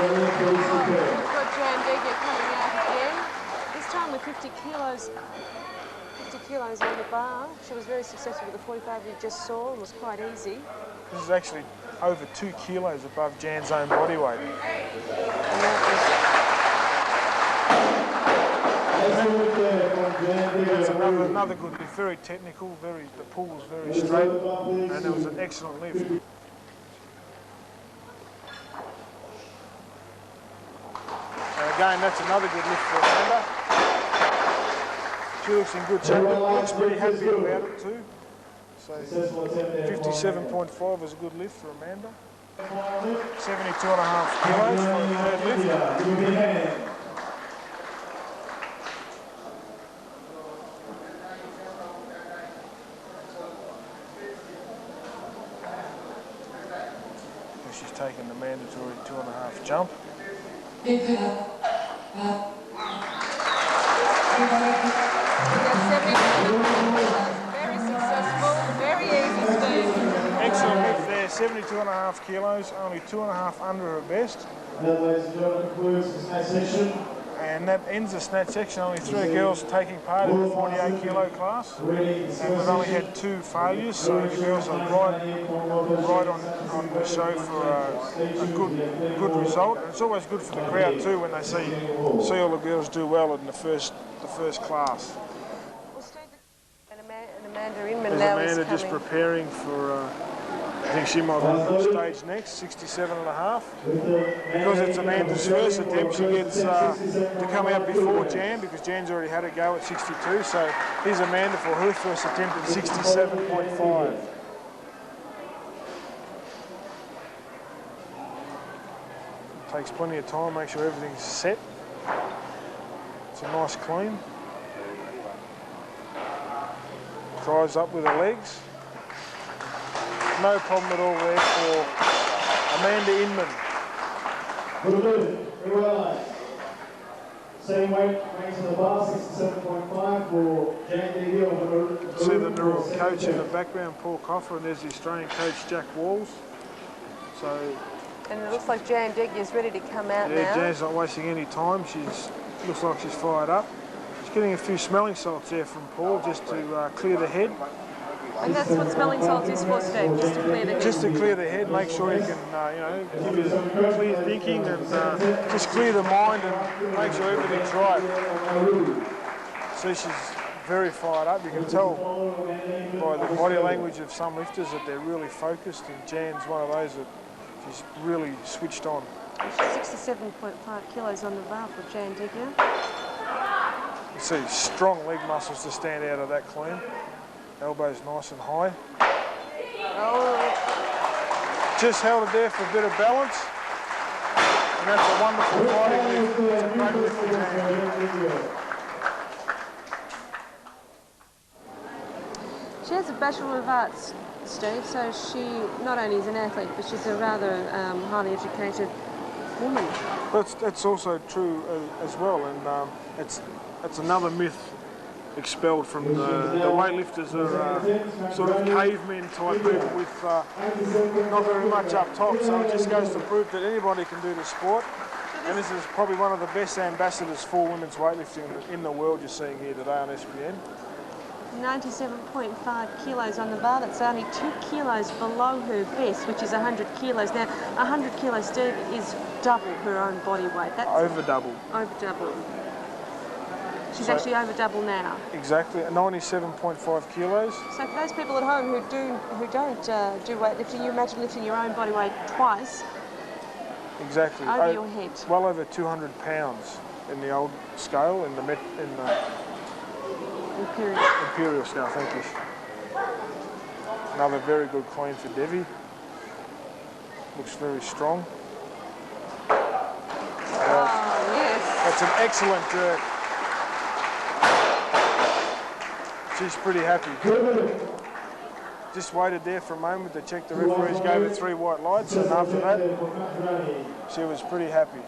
We've got Jan Degger coming out again, this time with 50 kilos on the bar. She was very successful with the 45 we just saw and was quite easy. This is actually over 2 kilos above Jan's own body weight. That's another good lift, very technical, the pull was very straight, and it was an excellent lift. And again, that's another good lift for Amanda. She looks in good shape, looks pretty happy about it too. So 57.5 is a good lift for Amanda. 72.5 kilos for the third lift. She's taken the mandatory 2.5 jump. Very successful, very easy, Steve. Excellent lift there, 72.5 kilos, only 2.5 under her best. That, ladies and gentlemen, concludes the snatch section. And that ends the snatch section, only 3 girls taking part in the 48 kilo class. And we've only had 2 failures, so the girls are right on the show for a good result. And it's always good for the crowd too when they see all the girls do well in the first class. And Amanda Inman There's now Amanda is just preparing for, I think she might be on stage next, 67.5. Because it's Amanda's first attempt, she gets to come out before Jan, because Jan's already had a go at 62. So here's Amanda for her first attempt at 67.5. Takes plenty of time, make sure everything's set. It's a nice clean. Drives up with her legs. No problem at all there for Amanda Inman. Very well. Same weight, ranks on the bar, 67.5 for Jan Degger of Nauru. See the Nauru coach in the background, Paul Coffer, and there's the Australian coach, Jack Walls. So, and it looks like Jan Degger is ready to come out now. Yeah, Jan's not wasting any time. Looks like she's fired up. She's getting a few smelling salts there from Paul just to clear the head. And that's what smelling salts is for, Steve, just to clear the head. Just to clear the head, make sure you can, give you clear thinking and just clear the mind and make sure everything's right. See, she's very fired up. You can tell by the body language of some lifters that they're really focused, and Jan's one of those that she's really switched on. She's 67.5 kilos on the bar for Jan Degger. You see strong leg muscles to stand out of that clean. Elbows nice and high. Oh. Just held it there for a bit of balance. And that's a wonderful fighting lift. It's a great lift for Jan. She has a Bachelor of Arts, Steve, so she not only is an athlete, but she's a rather highly educated woman. That's also true as well, and it's another myth expelled from the weightlifters are sort of cavemen type people with not very much up top, so it just goes to prove that anybody can do the sport. And this is probably one of the best ambassadors for women's weightlifting in the world you're seeing here today on SPN. 97.5 kilos on the bar. That's only 2 kilos below her best, which is 100 kilos. Now, 100 kilos, Steve, is double her own body weight. That's over double. Over double. She's actually over double now. Exactly, 97.5 kilos. So for those people at home who don't do weightlifting, you imagine lifting your own body weight twice. Exactly. Over your head. Well over 200 pounds in the old scale, in the Imperial scale, thank you. Another very good clean for Devi. Looks very strong. Oh, yes. That's an excellent jerk. She's pretty happy. Just waited there for a moment to check the referees, gave her 3 white lights, and after that, she was pretty happy.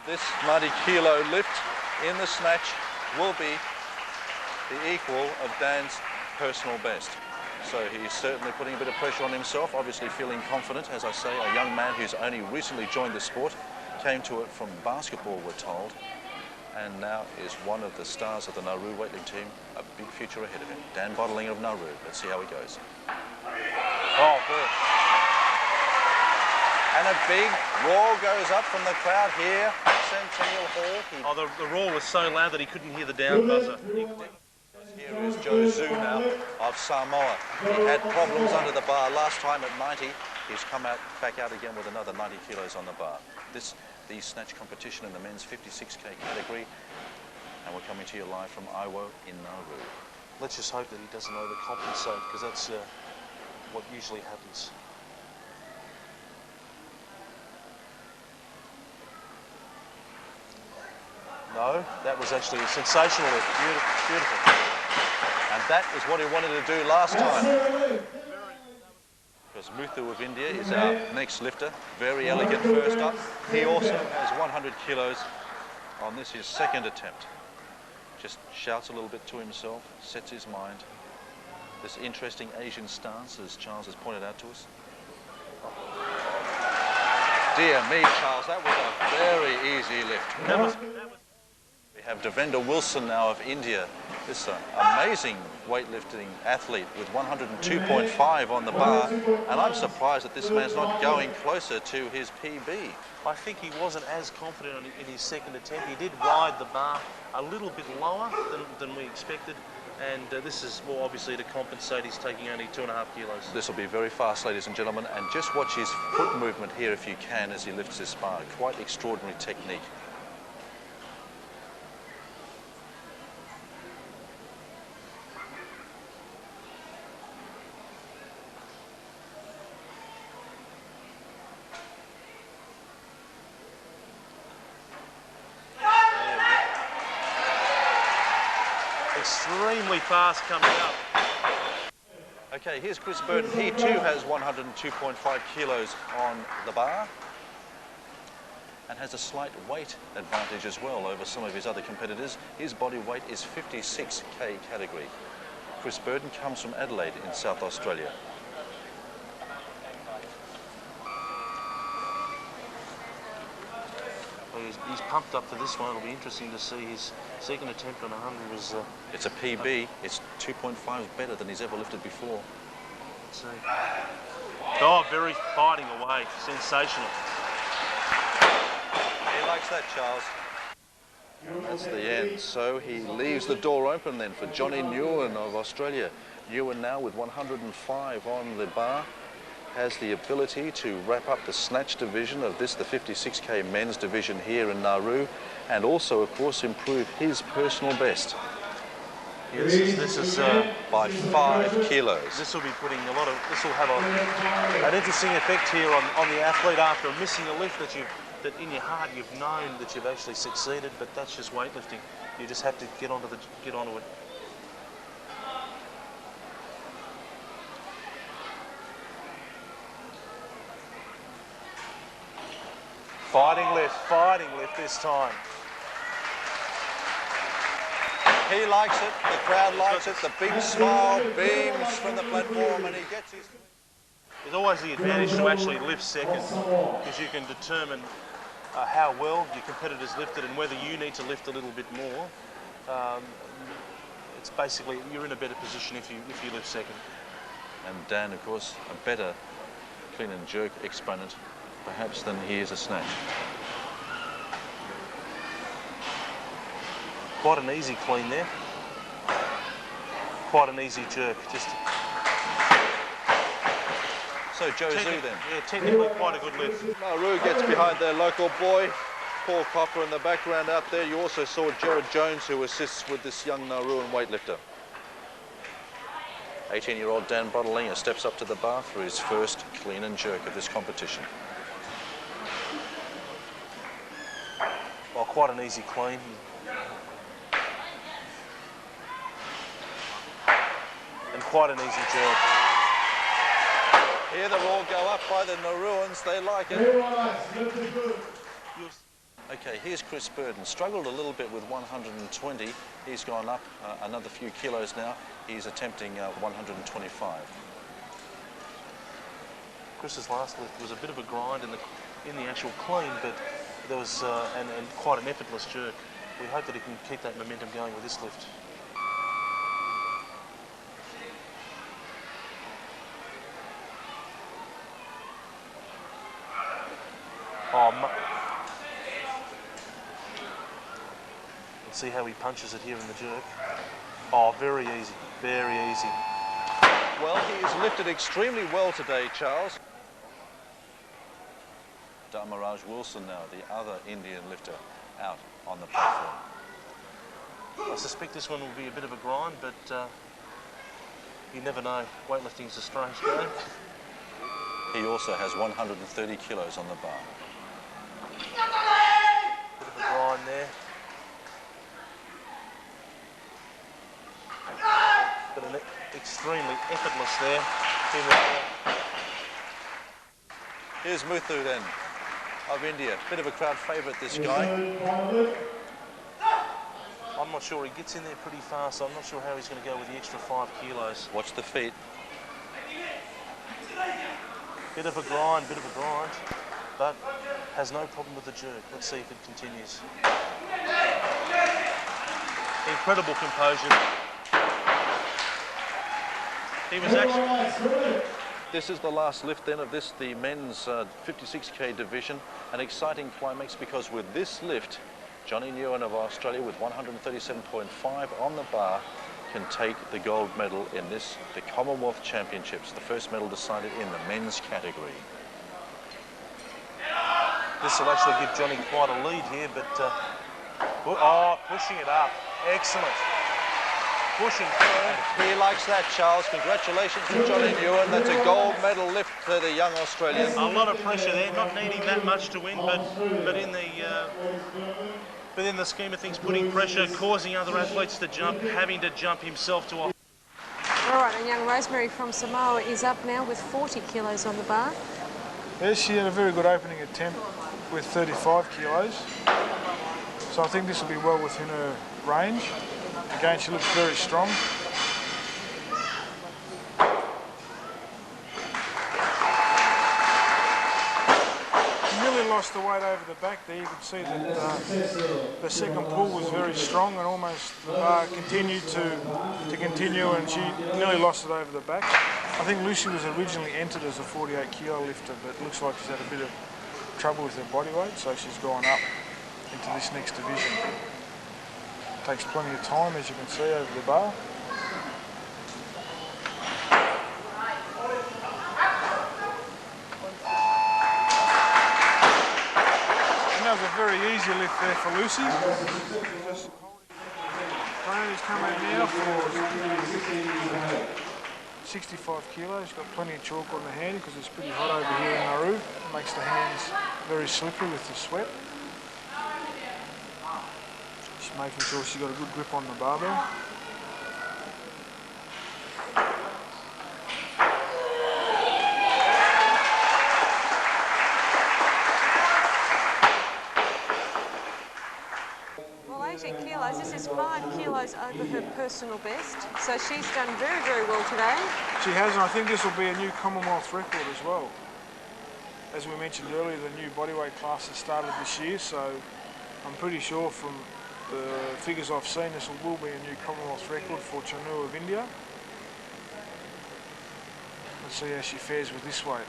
This multi-kilo lift in the snatch will be the equal of Dan's personal best. So he's certainly putting a bit of pressure on himself, obviously feeling confident. As I say, a young man who's only recently joined the sport, came to it from basketball, we're told, and now is one of the stars of the Nauru weightlifting team. A big future ahead of him. Dan Bottling of Nauru. Let's see how he goes. Oh, good. And a big roar goes up from the crowd here at Centennial Hall. The roar was so loud that he couldn't hear the down buzzer. Here is Joe Zhu now of Samoa. He had problems under the bar last time at 90. He's come back out again with another 90 kilos on the bar. The snatch competition in the men's 56k category, and we're coming to you live from Iwo in Nauru. Let's just hope that he doesn't overcompensate, because that's what usually happens. No, that was actually a sensational lift. Beautiful. And that is what he wanted to do last time. Because Muthu of India is our next lifter. Very elegant first up. He also has 100 kilos on this, his second attempt. Just shouts a little bit to himself, sets his mind. This interesting Asian stance, as Charles has pointed out to us. Dear me, Charles, that was a very easy lift. We have Devendra Wilson now of India. This amazing weightlifting athlete with 102.5 on the bar, and I'm surprised that this man's not going closer to his PB. I think he wasn't as confident in his second attempt. He did ride the bar a little bit lower than we expected, and this is more obviously to compensate. He's taking only 2.5 kilos. This will be very fast, ladies and gentlemen, and just watch his foot movement here if you can as he lifts this bar. Quite extraordinary technique. Extremely fast coming up. Okay, here's Chris Burton. He too has 102.5 kilos on the bar and has a slight weight advantage as well over some of his other competitors. His body weight is 56k category. Chris Burton comes from Adelaide in South Australia. He's pumped up for this one. It'll be interesting to see his second attempt on 100 was... It's a PB. It's 2.5 better than he's ever lifted before. Let's see. Oh, very fighting away. Sensational. He likes that, Charles. And that's the end. So he leaves the door open then for Johnny Nguyen of Australia. Nguyen now with 105 on the bar has the ability to wrap up the snatch division of this, the 56k men's division here in Nauru, and also, of course, improve his personal best. Yeah, this is by 5 kilos. This will be putting a lot of. This will have an interesting effect here on the athlete after missing a lift that in your heart you've known that you've actually succeeded, but that's just weightlifting. You just have to get onto it. Fighting lift this time. He likes it, the crowd likes it, the big smile beams from the platform, and he gets his... There's always the advantage to actually lift second, because you can determine how well your competitors lifted and whether you need to lift a little bit more. It's basically, you're in a better position if you lift second. And Dan, of course, a better clean and jerk exponent perhaps than he is a snatch. Quite an easy clean there. Quite an easy jerk. Just so Joe Zhu then. Yeah, technically quite a good lift. Nauru gets behind their local boy, Paul Copper in the background out there. You also saw Jared Jones, who assists with this young Nauruan weightlifter. 18-year-old Dan Bottling steps up to the bar for his first clean and jerk of this competition. Well, quite an easy clean. And quite an easy jerk. Here the roar go up by the Nauruans, they like it. Okay, here's Chris Burden. Struggled a little bit with 120. He's gone up another few kilos now. He's attempting 125. Chris's last lift was a bit of a grind in the actual clean, but there was and quite an effortless jerk. We hope that he can keep that momentum going with this lift. Let's see how he punches it here in the jerk. Oh, very easy, very easy. Well, he has lifted extremely well today, Charles. Damaraj Wilson now, the other Indian lifter, out on the platform. I suspect this one will be a bit of a grind, but you never know. Weightlifting is a strange game. He also has 130 kilos on the bar. Bit of a grind there. But an extremely effortless there. Here's Muthu then, of India. Bit of a crowd favourite, this guy. I'm not sure. He gets in there pretty fast, so I'm not sure how he's going to go with the extra 5 kilos. Watch the feet. Bit of a grind, but has no problem with the jerk. Let's see if it continues. Incredible composure. He was actually... This is the last lift then of this, the men's 56k division. An exciting climax because with this lift, Johnny Nguyen of Australia with 137.5 on the bar can take the gold medal in this, the Commonwealth Championships, the first medal decided in the men's category. This will actually give Johnny quite a lead here, but pushing it up. Excellent. Pushing through. He likes that, Charles. Congratulations to Johnny Nguyen. That's a gold medal lift for the young Australian. A lot of pressure there, not needing that much to win, but in the scheme of things, putting pressure, causing other athletes to jump, having to jump himself to a... All right, and young Rosemary from Samoa is up now with 40 kilos on the bar. Yes, she had a very good opening attempt with 35 kilos. So I think this will be well within her range. Again, she looks very strong. Nearly lost the weight over the back there. You can see that the second pull was very strong and almost the bar continued to continue, and she nearly lost it over the back. I think Lucy was originally entered as a 48 kilo lifter, but it looks like she's had a bit of trouble with her body weight, so she's gone up into this next division. Takes plenty of time, as you can see, over the bar. And that was a very easy lift there for Lucy. Tony's come out now for 65 kilos. She's got plenty of chalk on the hand because it's pretty hot over here in Nauru. It makes the hands very slippery with the sweat. Just making sure she's got a good grip on the barbell. Well, 18 kilos, this is 5 kilos over her personal best. So she's done very, very well today. She has, and I think this will be a new Commonwealth record as well. As we mentioned earlier, the new bodyweight class has started this year, so I'm pretty sure from the figures I've seen, this will be a new Commonwealth record for Nauru of India. Let's see how she fares with this weight.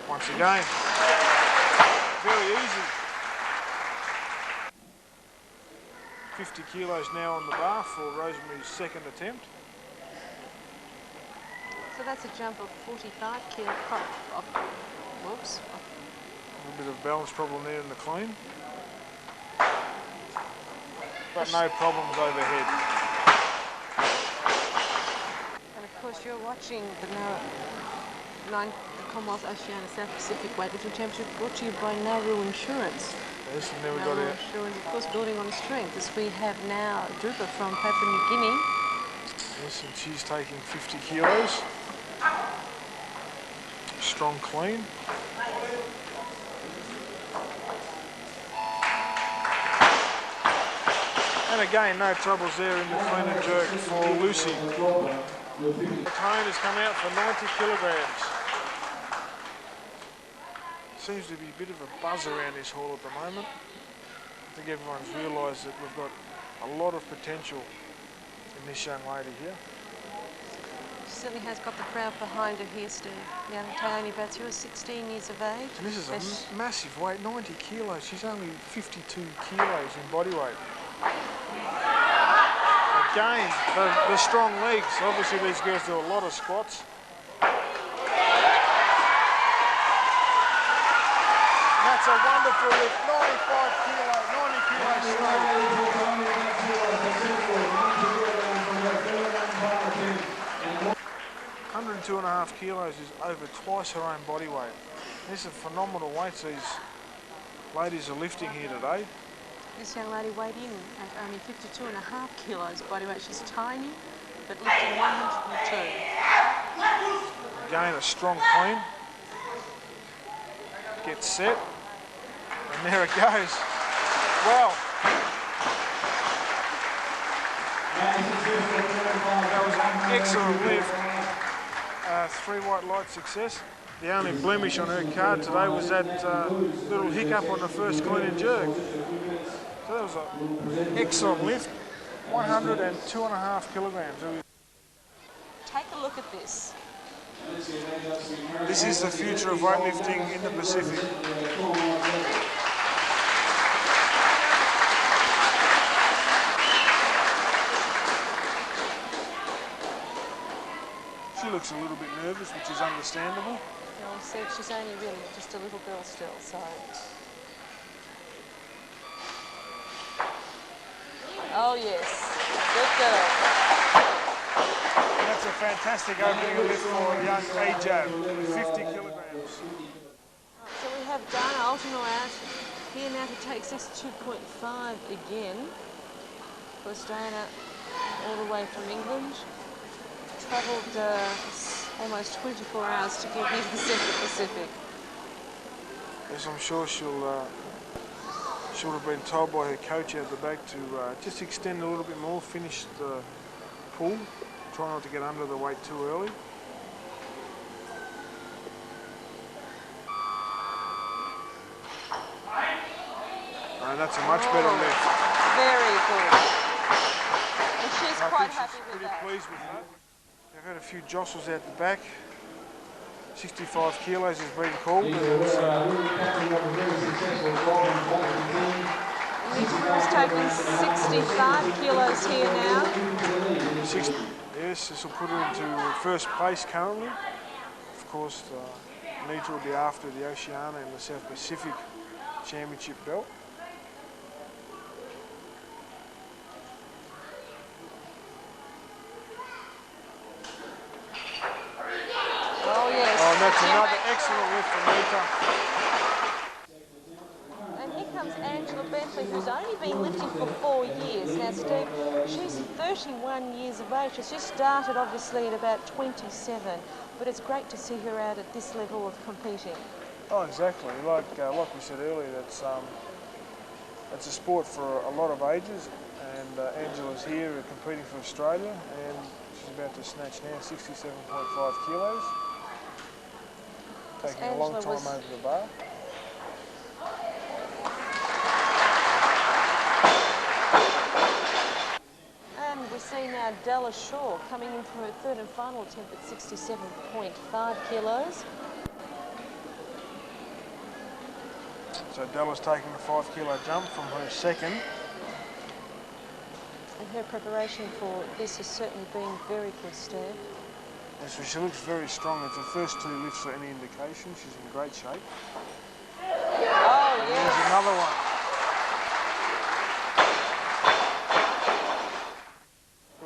Once again, very easy. 50 kilos now on the bar for Rosemary's second attempt. So that's a jump of 45 kilos. Whoops. A little bit of balance problem there in the clean. But no problems overhead. And of course you're watching the Commonwealth Oceania South Pacific Weightlifting Championship brought to you by Nauru Insurance. Yes, and then we got Nauru our Insurance, of course, building on strength, as we have now Drupa from Papua New Guinea. yes, and she's taking 50 kilos. Strong clean. And again, no troubles there in the clean and jerk for Lucy. The cone has come out for 90 kilograms. Seems to be a bit of a buzz around this hall at the moment. I think everyone's realised that we've got a lot of potential in this young lady here. She certainly has got the crowd behind her here, Steve. Young Taomi Batsu is 16 years of age. And this is a massive weight, 90 kilos. She's only 52 kilos in body weight. Again, the strong legs. Obviously these girls do a lot of squats. That's a wonderful lift, 95 kilos, 90 kilos straight. 102.5 kilos is over twice her own body weight. These are phenomenal weights these ladies are lifting here today. This young lady weighed in at only 52.5 kilos body weight. She's tiny, but lifting 102. Again, a strong clean. Gets set. And there it goes. Well, that was an excellent lift. 3 white light success. The only blemish on her card today was that little hiccup on the first clean and jerk. So that was an excellent lift. 102.5 kilograms. Take a look at this. This is the future of weightlifting in the Pacific. She looks a little bit nervous, which is understandable. Well, see, she's only really just a little girl still, so... Oh yes, good girl. That's a fantastic opening lift for young Ajab, 50 kilograms. So we have Dana Altonor out here now to take 62.5 again. Of course, Dana all the way from England. Travelled almost 24 hours to get here to the Central Pacific. Yes, I'm sure she'll have been told by her coach out the back to just extend a little bit more, finish the pull, try not to get under the weight too early. And that's a much better lift. Very good. And she's quite happy with pretty that. Pleased with that. They've had a few jostles out the back. 65 kilos has been called. Nicholas taking 65 kilos here now. Yes, this will put her into first place currently. Of course, Nita will be after the Oceania and the South Pacific Championship belt. Oh yes. Oh, and that's another excellent lift from Nita. And here comes Angela Bentley, who's only been lifting for 4 years. Now, Steve, she's 31 years of age. She's just started, obviously, at about 27. But it's great to see her out at this level of competing. Oh, exactly. Like we said earlier, it's a sport for a lot of ages. And Angela's here competing for Australia, and she's about to snatch now 67.5 kilos. Taking a long time over the bar. And we see now Della Shaw coming in for her third and final attempt at 67.5 kilos. So Della's taking a 5 kilo jump from her second. And her preparation for this has certainly been very good, Steve. Yes, so she looks very strong. If the first 2 lifts are any indication, she's in great shape. Oh, yes. There's another one.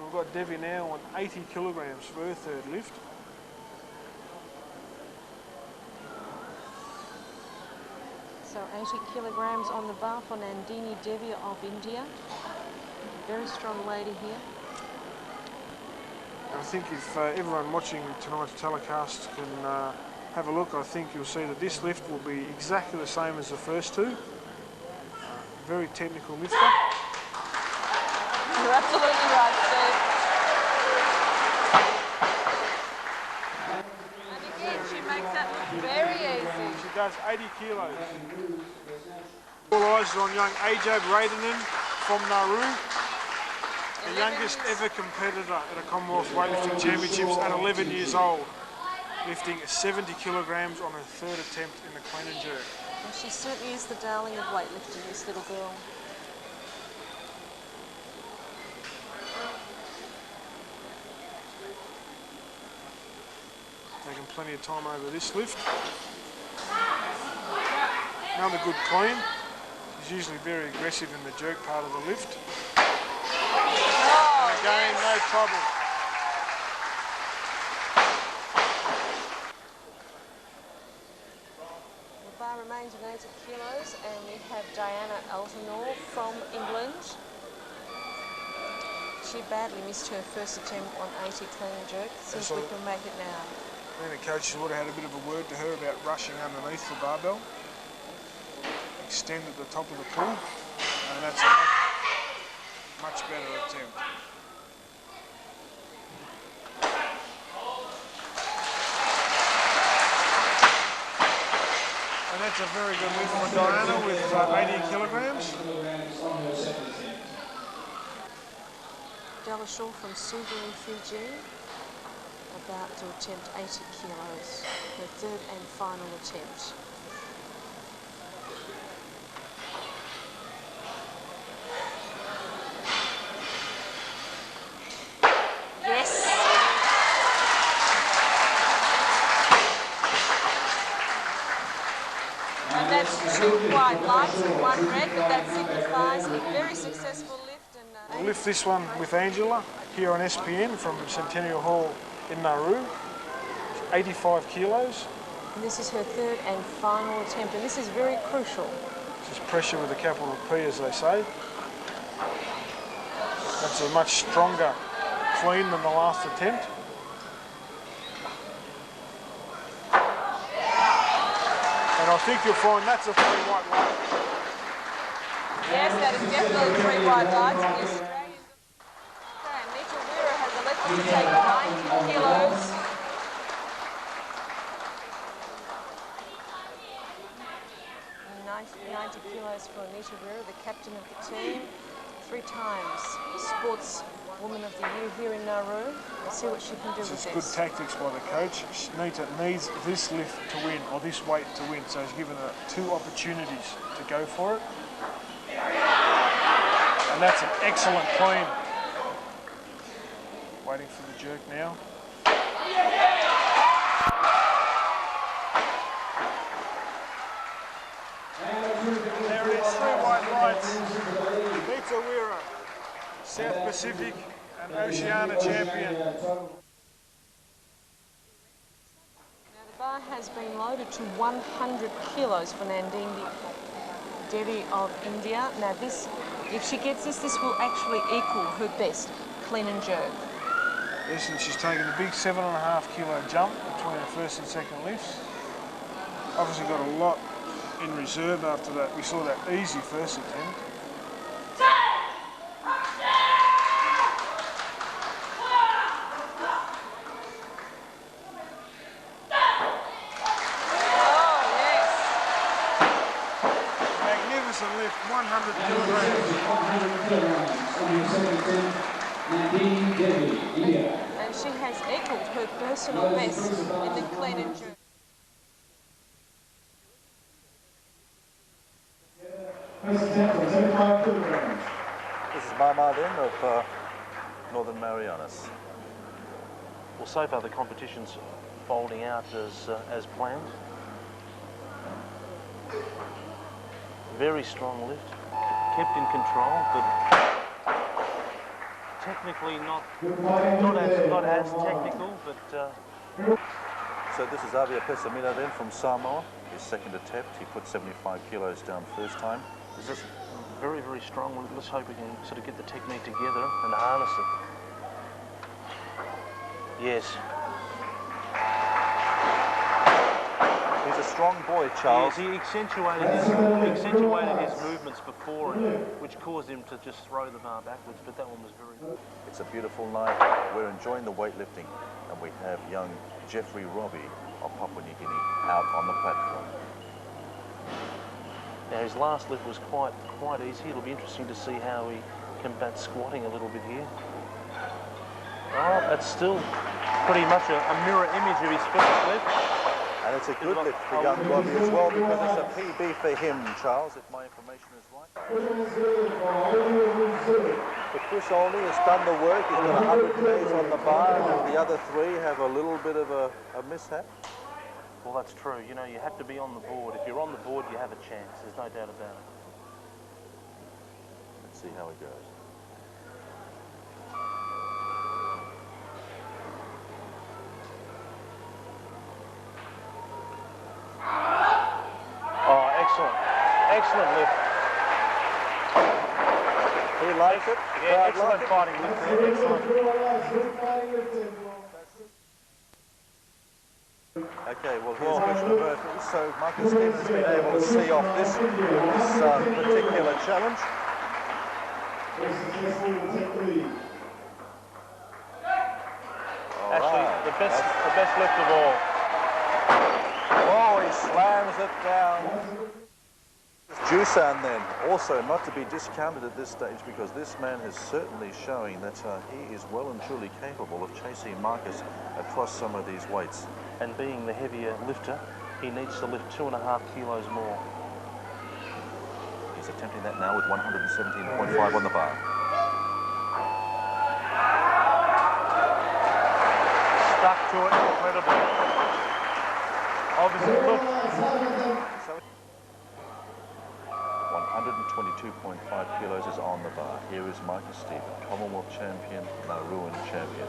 We've got Debbie now on 80 kilograms for her third lift. So 80 kilograms on the bar for Nandini Devi of India. Very strong lady here. I think if everyone watching tonight's telecast can have a look, I think you'll see that this lift will be exactly the same as the first 2. Very technical lifter. You're absolutely right, Steve. And again, she makes that look very easy. She does 80 kilos. All eyes are on young Ajab Radhanen from Nauru, the youngest ever competitor at a Commonwealth Weightlifting Championships at 11 years old, lifting 70 kilograms on her third attempt in the clean and jerk. Well, she certainly is the darling of weightlifting, this little girl. Taking plenty of time over this lift. Another good clean. She's usually very aggressive in the jerk part of the lift. Oh, and again, yes. no trouble. The bar remains at 80 kilos, and we have Diana Altanor from England. She badly missed her first attempt on 80 clean and jerk. See if we can make it now. I think the coaches would have had a bit of a word to her about rushing underneath the barbell. Extend at the top of the pool, and that's a much better attempt. And that's a very good lift for Diana with 80 kilograms. Della Shaw from Subaru, Fiji, about to attempt 80 kilos, her third and final attempt. Yes! And that's 2 white lights and 1 red, but that signifies a very successful lift. We'll lift this one with Angela here on SPN from Centennial Hall in Nauru. 85 kilos. And this is her third and final attempt, and this is very crucial. This is pressure with a capital P, as they say. That's a much stronger clean than the last attempt. And I think you'll find that's a 3 white light. Yes, that is definitely 3 white lights. The Australians. Okay, Nita Wira has elected to take 90 kilos. And 90 kilos for Nita Wira, the captain of the team. 3 times Sportswoman of the Year here in Nauru. Let's see what she can do with It's this. good tactics by the coach. Nita needs this lift to win, or this weight to win, so he's given her 2 opportunities to go for it. And that's an excellent clean. Waiting for the jerk now. There it is, 3 white lights. Nita Wira, South Pacific and Oceania champion. Now the bar has been loaded to 100 kilos for Nandini Devi of India. Now this, if she gets this, this will actually equal her best clean and jerk. Yes, and she's taken a big 7.5 kilo jump between her first and second lifts. Obviously got a lot in reserve after that. We saw that easy first attempt. Magnificent lift, 100 kilograms. And she has equalled her personal best in the clean and jerk. This is Mama then of Northern Marianas. Well, so far the competition's folding out as planned. Very strong lift, kept in control, but technically not as technical, but. So this is Avia Pesamina then from Samoa. His second attempt, he put 75 kilos down first time. It's just very, very strong. Let's hope we can sort of get the technique together and harness it. Yes. He's a strong boy, Charles. He accentuated his movements before, which caused him to just throw the bar backwards, but that one was very good. It's a beautiful night. We're enjoying the weightlifting, and we have young Jeffrey Robbie of Papua New Guinea out on the platform. Now his last lift was quite easy. It'll be interesting to see how he combats squatting a little bit here. Oh, that's still pretty much a mirror image of his first lift. And it's a good lift for young Robbie as well, because it's a PB for him, Charles, if my information is right. But Chris Olney has done the work. He's got 100 k's on the bar, and the other three have a little bit of a mishap. Well, that's true. You know, you have to be on the board. If you're on the board, you have a chance. There's no doubt about it. Let's see how it goes. Oh, excellent. Excellent lift. He likes it. Yeah, excellent fighting lift there. Excellent. Okay, well, here's Mr. Murphy. So Marcus Stevens has been able to see off this particular challenge. Actually, the best lift of all. Oh, he slams it down. Jusan then, also not to be discounted at this stage, because this man is certainly showing that he is well and truly capable of chasing Marcus across some of these weights. And being the heavier lifter, he needs to lift 2.5 kilos more. He's attempting that now with 117.5 on the bar. Stuck to it incredibly. Obviously, look. 122.5 kilos is on the bar. Here is Marcus Stevens, Commonwealth champion, Nauruan champion.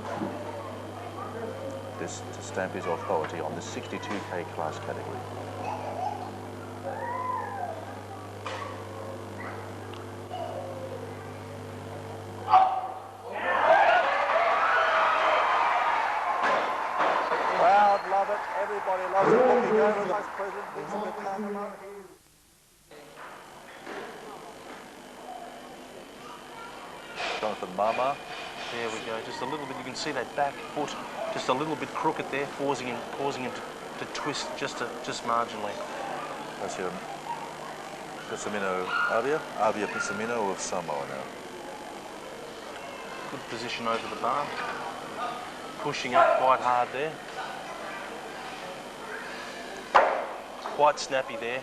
This to stamp his authority on the 62k class category. Crowd love it. Everybody loves it. Looking over the vice president, Elizabeth Panama. Jonathan Mama. There we go. Just a little bit. You can see that back foot, just a little bit crooked there, causing him to twist just marginally. That's your Pissamino Avia Pissamino of Samoa now. Good position over the bar. Pushing up quite hard there. Quite snappy there.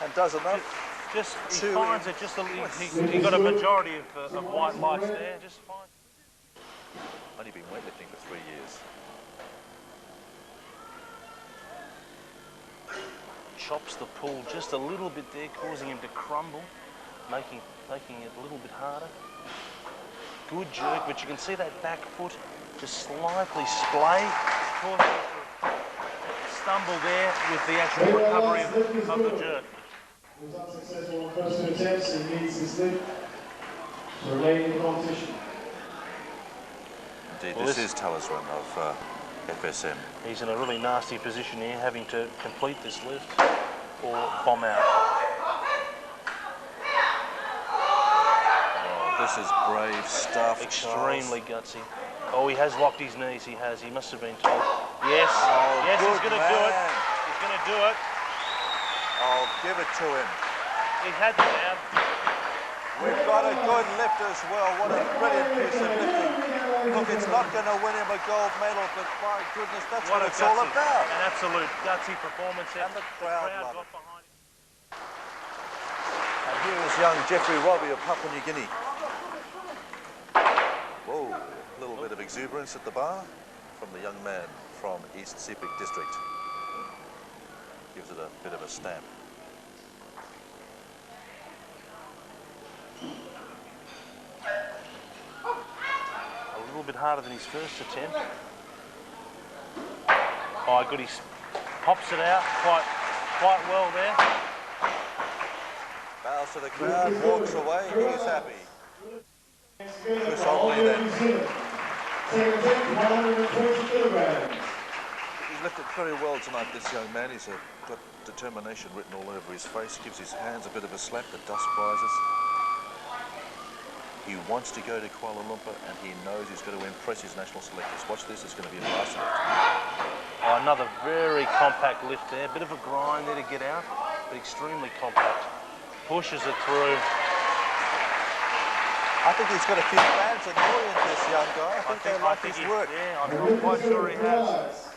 And does enough. Just he finds it just a little. He got a majority of white lights there. Just fine. Only been weightlifting for 3 years. Chops the pull just a little bit there, causing him to crumble, making it a little bit harder. Good jerk, but you can see that back foot just slightly splay, causing him to stumble there with the actual recovery of the jerk. He was unsuccessful on the first 2 attempts. He needs his lift to remain in the competition. Indeed, well, this is Talisman of FSM. He's in a really nasty position here, having to complete this lift or bomb out. Oh, this is brave stuff. Extremely gutsy. Oh, he has locked his knees. He has. He must have been told. Yes. Oh, yes, he's going to do it. Man. He's going to do it. Oh, give it to him. He had it down. We've got a good lift as well. What a brilliant piece of lifting. Look, it's not going to win him a gold medal, but my goodness, that's what it's all about. An absolute gutsy performance. And the crowd got love it. behind him. And here is young Jeffrey Robbie of Papua New Guinea. Whoa, a little bit of exuberance at the bar from the young man from East Sepik district. Gives it a bit of a stamp. A little bit harder than his first attempt. Oh, good. He pops it out quite well there. Bows to the crowd, walks away. He's happy. Chris Oakley then. Second attempt, 120 kilograms. He's lifted very well tonight, this young man. He's got determination written all over his face. Gives his hands a bit of a slap. The dust rises. He wants to go to Kuala Lumpur, and he knows he's got to impress his national selectors. Watch this, it's going to be a nice lift. Oh, another very compact lift there. Bit of a grind there to get out, but extremely compact. Pushes it through. I think he's got a few fans annoying this young guy. I think they like his work. Yeah, I'm quite sure he has.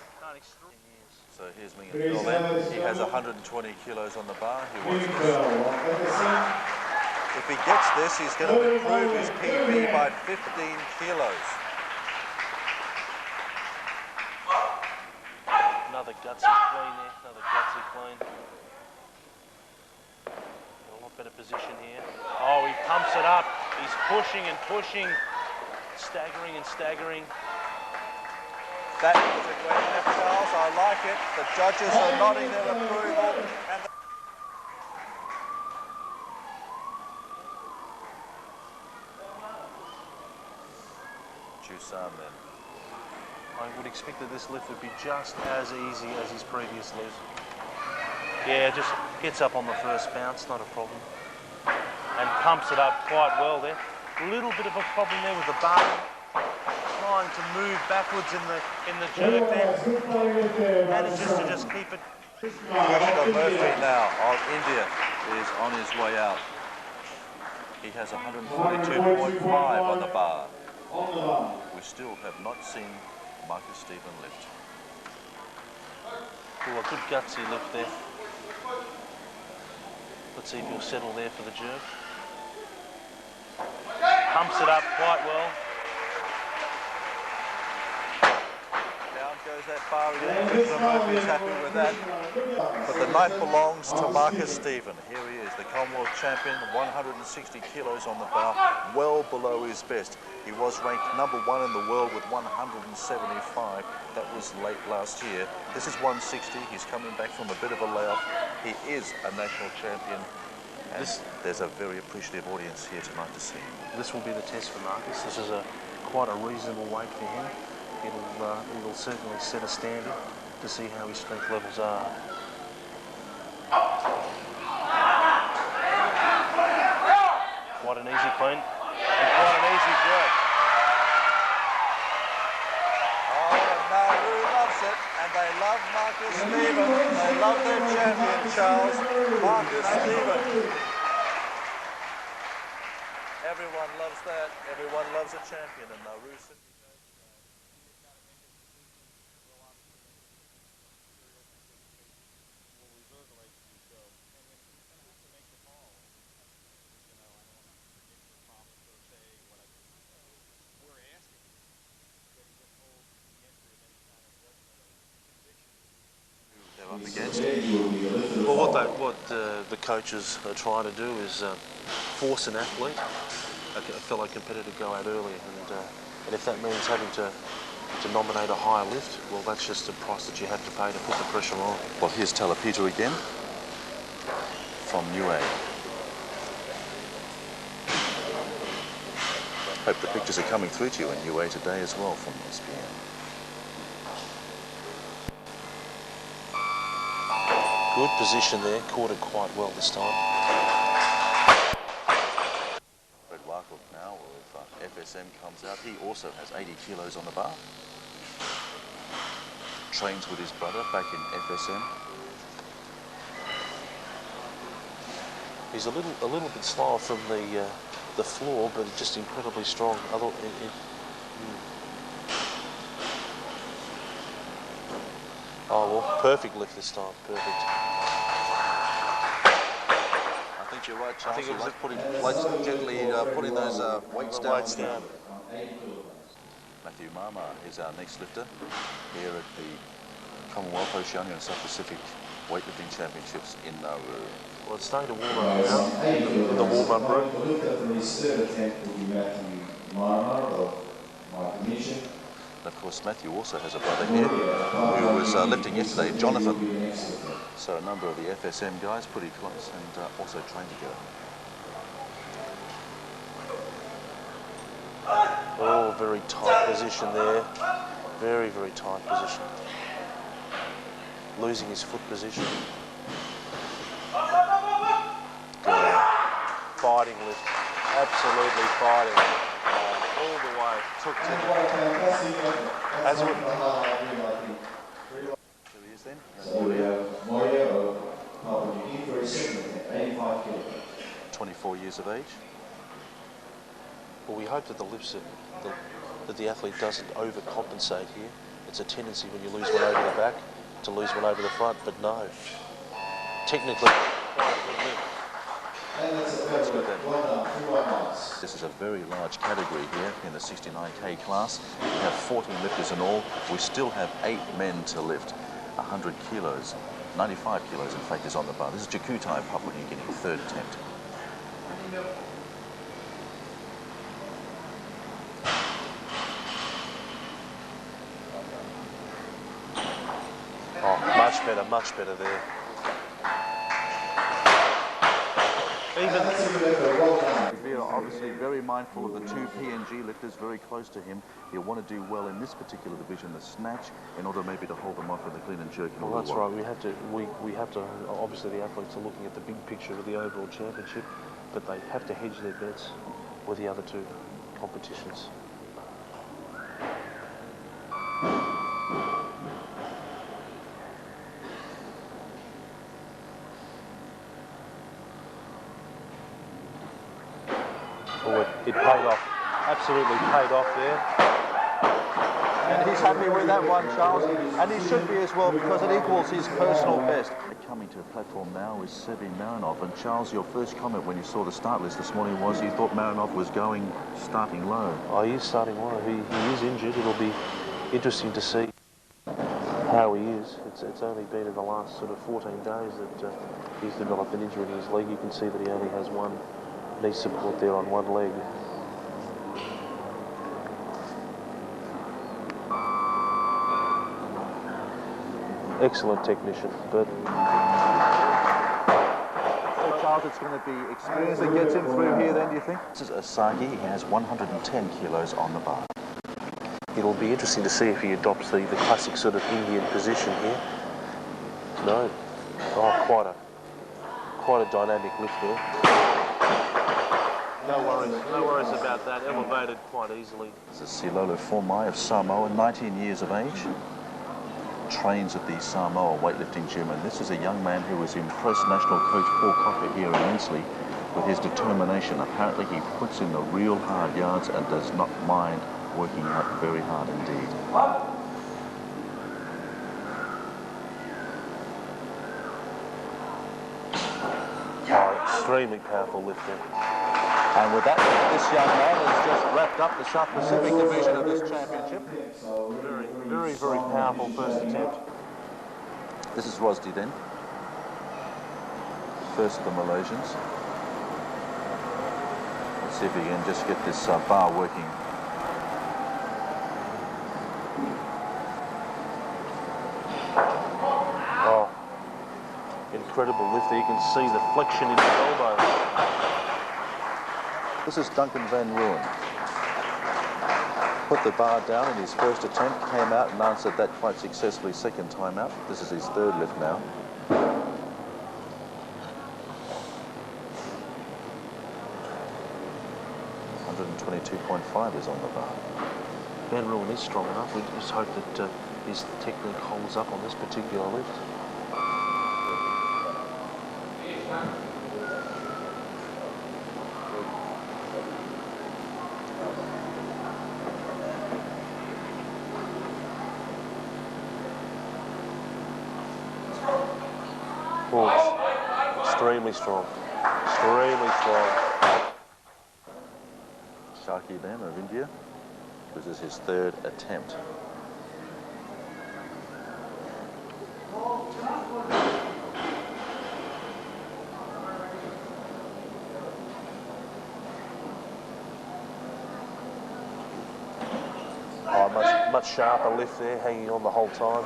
So here's Ming Phil then. He has 120 kilos on the bar. He wants this. If he gets this, he's going to improve his PB by 15 kilos. Another gutsy clean there, another gutsy clean. A lot better position here. Oh, he pumps it up. He's pushing and pushing, staggering and staggering. That was a great lift, Charles. I like it. The judges are nodding their approval. And Jusan then. I would expect that this lift would be just as easy as his previous lift. Yeah, just gets up on the first bounce, not a problem. And pumps it up quite well there. A little bit of a problem there with the bar. Trying to move backwards in the jerk there. Manages to just keep it. Krishna Murphy now of India is on his way out. He has 142.5 on the bar. We still have not seen Marcus Stephen lift. Oh, a good gutsy lift there. Let's see if he'll settle there for the jerk. Pumps it up quite well. Down goes that bar again. Krishna Murphy's happy with that. But the night belongs to Marcus Stephen. Here he is, the Commonwealth champion, 160 kilos on the bar, well below his best. He was ranked #1 in the world with 175. That was late last year. This is 160. He's coming back from a bit of a layoff. He is a national champion. And there's a very appreciative audience here tonight to see him. This will be the test for Marcus. This is quite a reasonable weight for him. It'll certainly set a standard to see how his strength levels are. Quite an easy clean and quite an easy jerk. Oh, and Nauru loves it, and they love Marcus Stephen. They love their champion, Charles. Marcus Stephen. Everyone loves that. Everyone loves a champion, and Nauru. Well, what the coaches are trying to do is force an athlete, a fellow competitor, to go out early, and if that means having to nominate a higher lift, well, that's just the price that you have to pay to put the pressure on. Well, here's Talapita again from UA. Hope the pictures are coming through to you in UA today as well from SPN. Good position there, caught it quite well this time. Fred Warkop now, if FSM comes out, he also has 80 kilos on the bar. Trains with his brother back in FSM. He's a little bit slower from the floor, but just incredibly strong. Oh, well, perfect lift this time, perfect. I think you're right, Charles. I think it was gently putting those weights down. Matthew Mama is our next lifter here at the Commonwealth, Oceania and South Pacific Weightlifting Championships in Nauru. Well, it's starting to warm up now in the warm-up room. The lifter from his third attempt will be Matthew Mama of my commission. And of course, Matthew also has a brother here who was lifting yesterday, Jonathan. So a number of the FSM guys pretty close and also trained together. Oh, very tight position there. Very, very tight position. Losing his foot position. Good. Fighting lift. Absolutely fighting. All the way. Took to him. As it would. Who he is then? So we have Moya of Papua New Guinea for his second attempt, 85 kilograms. 24 years of age. Well, we hope that the lifts that the athlete doesn't overcompensate here. It's a tendency when you lose one over the back to lose one over the front, but no. Technically, quite a good lift. And that's good then. This is a very large category here in the 69k class. We have 14 lifters in all. We still have 8 men to lift. 100 kilos, 95 kilos in fact is on the bar. This is Jakutai, Papua New Guinea, third attempt. Oh, much better there. We are obviously very mindful of the two PNG lifters very close to him. He'll want to do well in this particular division, the snatch, in order maybe to hold them off in the clean and jerk. Well, that's right. We have to. Obviously, the athletes are looking at the big picture of the overall championship, but they have to hedge their bets with the other two competitions. Oh, it paid off. Absolutely paid off there. And he's happy with that one, Charles, and he should be as well because it equals his personal best. Coming to the platform now is Sebi Marinov, and Charles, your first comment when you saw the start list this morning was you thought Marinov was starting low. Oh, he is starting low. He is injured. It'll be interesting to see how he is. It's only been in the last sort of 14 days that he's developed an injury in his leg. You can see that he only has one knee support there on one leg. Excellent technician, but Charles, it's going to be experience that gets him through here then, do you think? This is Asagi. He has 110 kilos on the bar. It'll be interesting to see if he adopts the classic sort of Indian position here. No. Oh, quite a dynamic lift there. No worries about that. Elevated quite easily. This is Silolo Formai of Samoa, 19 years of age. Trains at the Samoa weightlifting gym, and this is a young man who has impressed national coach Paul Cocker here immensely with his determination. Apparently he puts in the real hard yards and does not mind working out very hard indeed. Oh, extremely powerful lifter. And with that, this young man has just wrapped up the South Pacific division of this championship. Very, very powerful first attempt. This is Rosdi then, first of the Malaysians. Let's see if he can just get this bar working. Oh, incredible lifter. You can see the flexion in his elbow. This is Duncan Van Ruin. Put the bar down in his first attempt, came out and answered that quite successfully second time out. This is his third lift now. 122.5 is on the bar. Van Ruin is strong enough. We just hope that his technique holds up on this particular lift. Oh, extremely strong. Extremely strong. Shaki then of India. This is his third attempt. Oh, much sharper lift there, hanging on the whole time.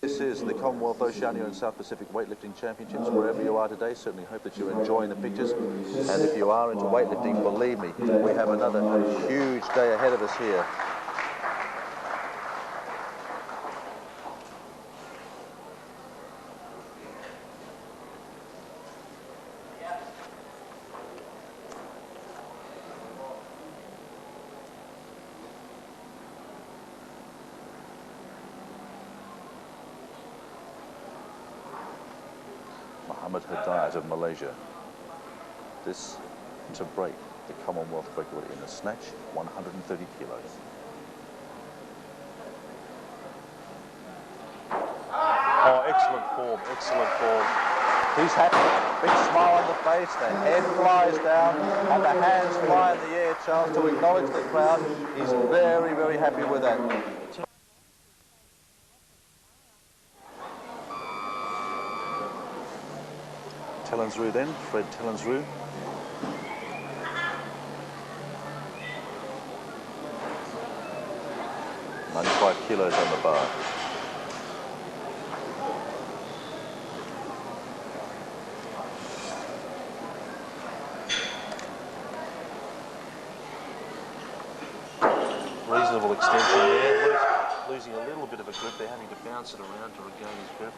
This This is the Commonwealth, Oceania and South Pacific Weightlifting Championships. Wherever you are today, certainly hope that you're enjoying the pictures. And if you are into weightlifting, believe me, we have another huge day ahead of us here. Muhammad Hidayat of Malaysia. This to break the Commonwealth record in the snatch, 130 kilos. Oh, excellent form, excellent form. He's happy, big smile on the face, the head flies down and the hands fly in the air, Charles, to acknowledge the crowd. He's very, very happy with that. Tellensrue then, Fred Tellensrue. $95 kilos on the bar. Reasonable extension there, losing a little bit of a grip there, having to bounce it around to regain his grip.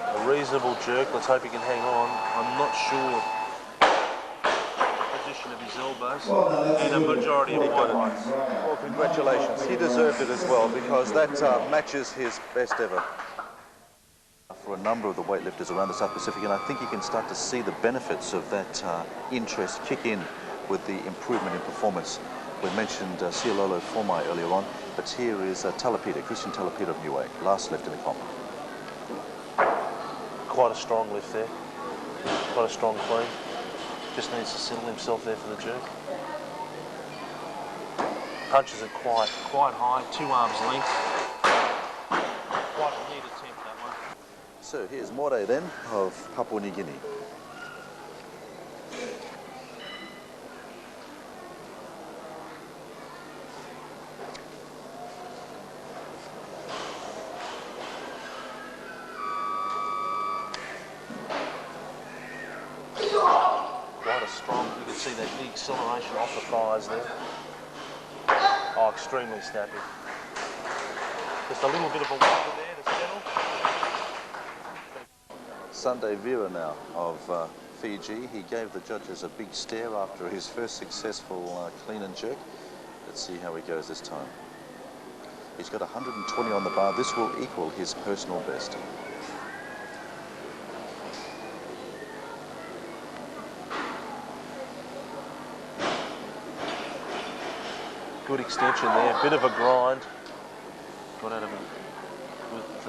A reasonable jerk, let's hope he can hang on. I'm not sure the position of his elbows and a majority of wide ones. Well, congratulations. He deserved it as well because that matches his best ever. For a number of the weightlifters around the South Pacific, and I think you can start to see the benefits of that interest kick in with the improvement in performance. We mentioned Siololo Formai earlier on, but here is Talapita, Christian Talapita of Niue, last lift in the comp. Quite a strong lift there, quite a strong clean. Just needs to settle himself there for the jerk. Punches it quite high, 2 arms length. Quite a neat attempt, that one. So here's More then of Papua New Guinea. Quite a strong, you can see that big acceleration off the thighs there. Oh, extremely snappy. Just a little bit of a wobble there to settle. Sunday Vera now of Fiji. He gave the judges a big stare after his first successful clean and jerk. Let's see how he goes this time. He's got 120 on the bar. This will equal his personal best. Good extension there, bit of a grind. Got out of it with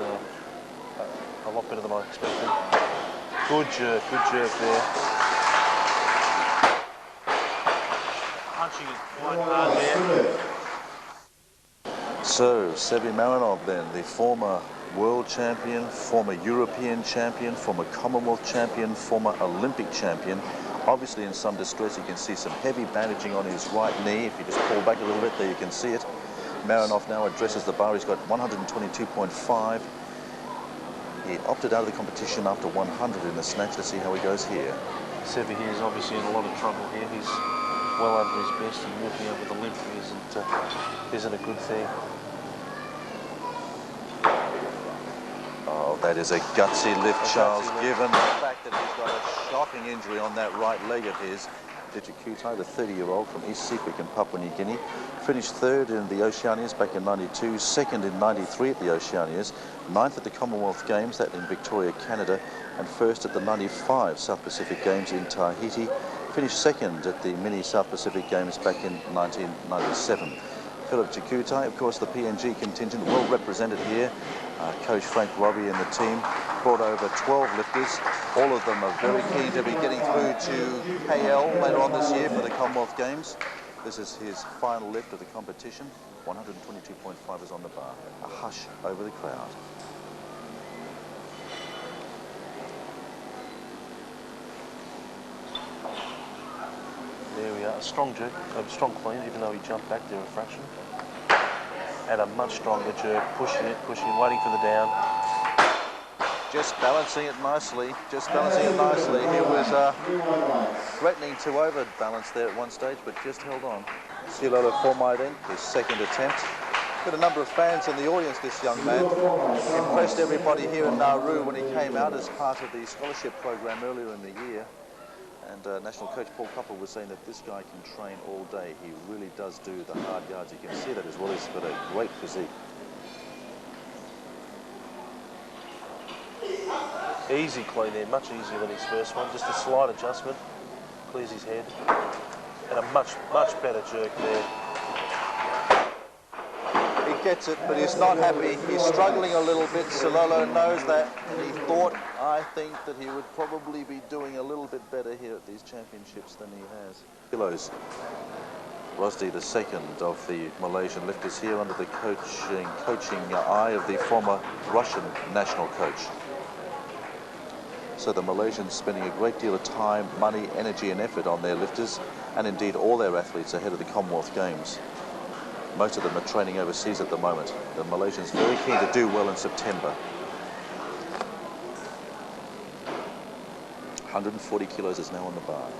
a lot better than I expected. Good jerk there. Punching it quite hard there. So, Sevi Marinov then, the former world champion, former European champion, former Commonwealth champion, former Olympic champion. Obviously in some distress. You can see some heavy bandaging on his right knee. If you just pull back a little bit there, you can see it. Marinov now addresses the bar. He's got 122.5. He opted out of the competition after 100 in the snatch. Let's see how he goes here. Sevi here is obviously in a lot of trouble here. He's well under his best, and walking out with a limp isn't a good thing. Oh, that is a gutsy lift, Charles, given the fact that he's got a shocking injury on that right leg of his. Digi Kutai, the 30-year-old from East Sepik in Papua New Guinea, finished 3rd in the Oceanias back in '92, 2nd in '93 at the Oceanias, 9th at the Commonwealth Games, that in Victoria, Canada, and 1st at the '95 South Pacific Games in Tahiti. Finished 2nd at the mini South Pacific Games back in 1997. Philip Chikutai, of course, the PNG contingent, well represented here. Coach Frank Robbie and the team brought over 12 lifters. All of them are very keen to be getting through to KL later on this year for the Commonwealth Games. This is his final lift of the competition. 122.5 is on the bar. A hush over the crowd. There we are, a strong jerk, a strong clean, even though he jumped back there a fraction. and a much stronger jerk, pushing it, waiting for the down. Just balancing it nicely, He was threatening to overbalance there at one stage, but just held on. Silolo Formaiden, his second attempt. Got a number of fans in the audience, this young man. Impressed everybody here in Nauru when he came out as part of the scholarship program earlier in the year. And National Coach Paul Couple was saying that this guy can train all day. He really does do the hard yards. You can see that as well. He's got a great physique. Easy clean there, much easier than his first one. Just a slight adjustment, clears his head. And a much better jerk there. He gets it, but he's not happy. He's struggling a little bit. Silolo knows that. He thought, I think, that he would probably be doing a little bit better here at these championships than he has. Kilos. Rosdi, the second of the Malaysian lifters here under the coaching eye of the former Russian national coach. So the Malaysians spending a great deal of time, money, energy and effort on their lifters, and indeed all their athletes ahead of the Commonwealth Games. Most of them are training overseas at the moment. The Malaysians very keen to do well in September. 140 kilos is now on the bar.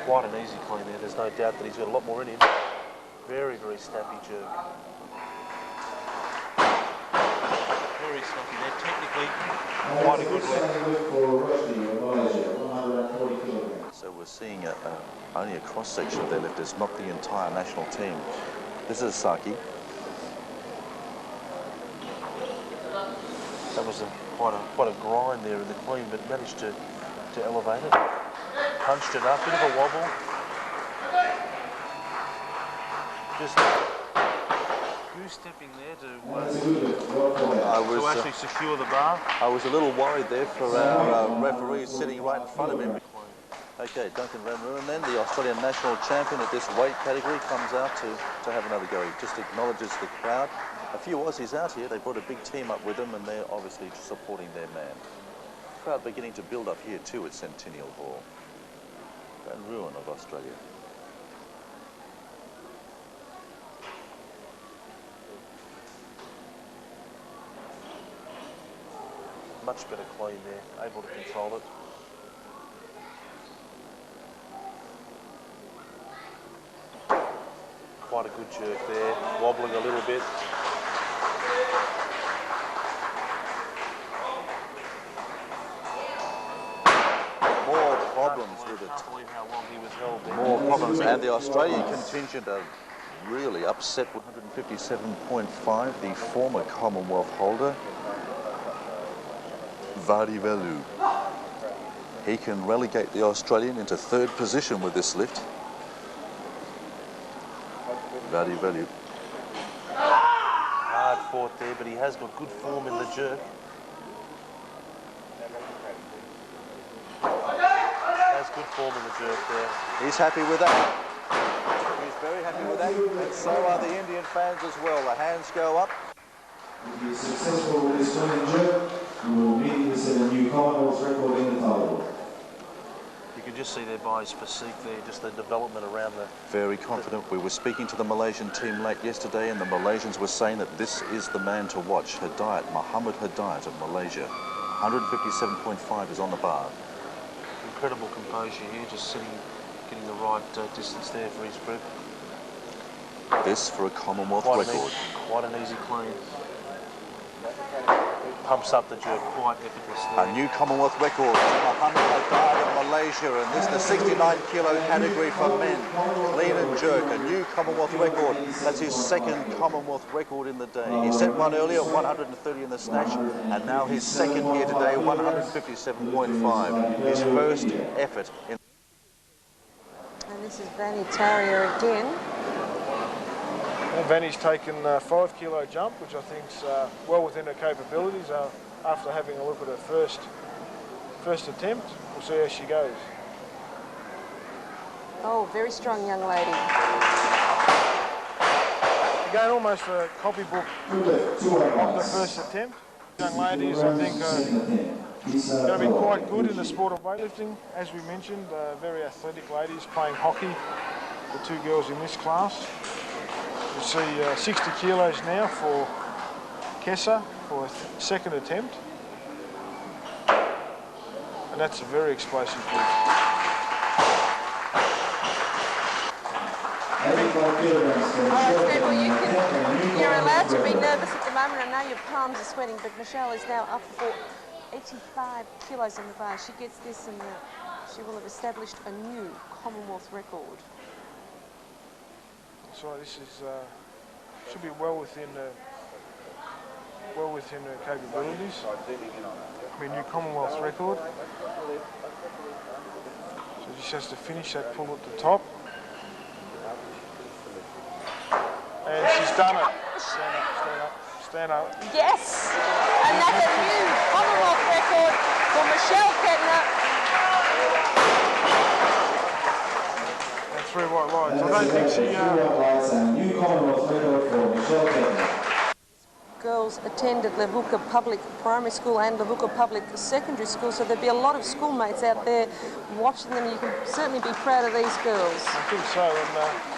Quite an easy clean there. There's no doubt that he's got a lot more in him. Very snappy jerk. Very snappy there. Technically, quite a good lift. So we're seeing only a cross-section of their lifters, not the entire national team. This is Saki. That was quite a grind there in the clean, but managed to elevate it. Punched it up, bit of a wobble. Just goose-stepping there to actually secure the bar. I was a little worried there for our referees sitting right in front of him. Okay, Duncan Van Ruren then, the Australian national champion at this weight category, comes out to have another go. He just acknowledges the crowd. A few Aussies out here, they brought a big team up with them and they're obviously supporting their man. Crowd beginning to build up here too at Centennial Hall. Van Ruren of Australia. Much better clean there, able to control it. Quite a good jerk there, wobbling a little bit. More problems with it. I can't believe how long he was held there. More problems, and the Australian contingent are really upset with 157.5, the former Commonwealth holder, Vadivelu. He can relegate the Australian into third position with this lift. Vadivelu. Hard fought there, but he has got good form in the jerk. Has good form in the jerk there. He's happy with that. He's very happy with that, and so are the Indian fans as well. The hands go up. If you're successful with this Australian jerk, you will immediately set a new Commonwealth record in the title. You can just see there by his physique there, just the development around the... Very confident. We were speaking to the Malaysian team late yesterday, and the Malaysians were saying that this is the man to watch. Hidayat, Muhammad Hidayat of Malaysia. 157.5 is on the bar. Incredible composure here, just sitting, getting the right distance there for his grip. This for a Commonwealth record. Quite an easy clean. Pumps up the jerk quite effortlessly. A new Commonwealth record for Muhammad Hidayat of Malaysia, and this is the 69 kilo category for men. Clean and jerk, a new Commonwealth record. That's his second Commonwealth record in the day. He set one earlier, 130 in the snatch, and now his second here today, 157.5. His first effort in. And this is Vanny Tarrier again. Vanny's taken a 5 kilo jump, which I think's well within her capabilities after having a look at her first attempt. We'll see how she goes. Oh, very strong young lady. Again, almost a copybook of the first attempt. Young ladies, I think, are going to be quite good in the sport of weightlifting. As we mentioned, very athletic ladies playing hockey the two girls in this class. You see 60 kilos now for Kessa for a second attempt. And that's a very explosive lift. You're allowed to be nervous at the moment. I know your palms are sweating, but Michelle is now up for 85 kilos on the bar. She gets this and she will have established a new Commonwealth record. That's right, this is should be well within her capabilities. I mean, new Commonwealth record. So she just has to finish that pull at the top. And she's done it. Stand up, stand up, stand up. Yes! And that's a new Commonwealth record for Michelle Kettner. And 3 white lights. I don't think she... New Commonwealth record for Michelle Kettner. Girls attended Levuka Public Primary School and Levuka Public Secondary School, so there'll be a lot of schoolmates out there watching them. You can certainly be proud of these girls. I think so, and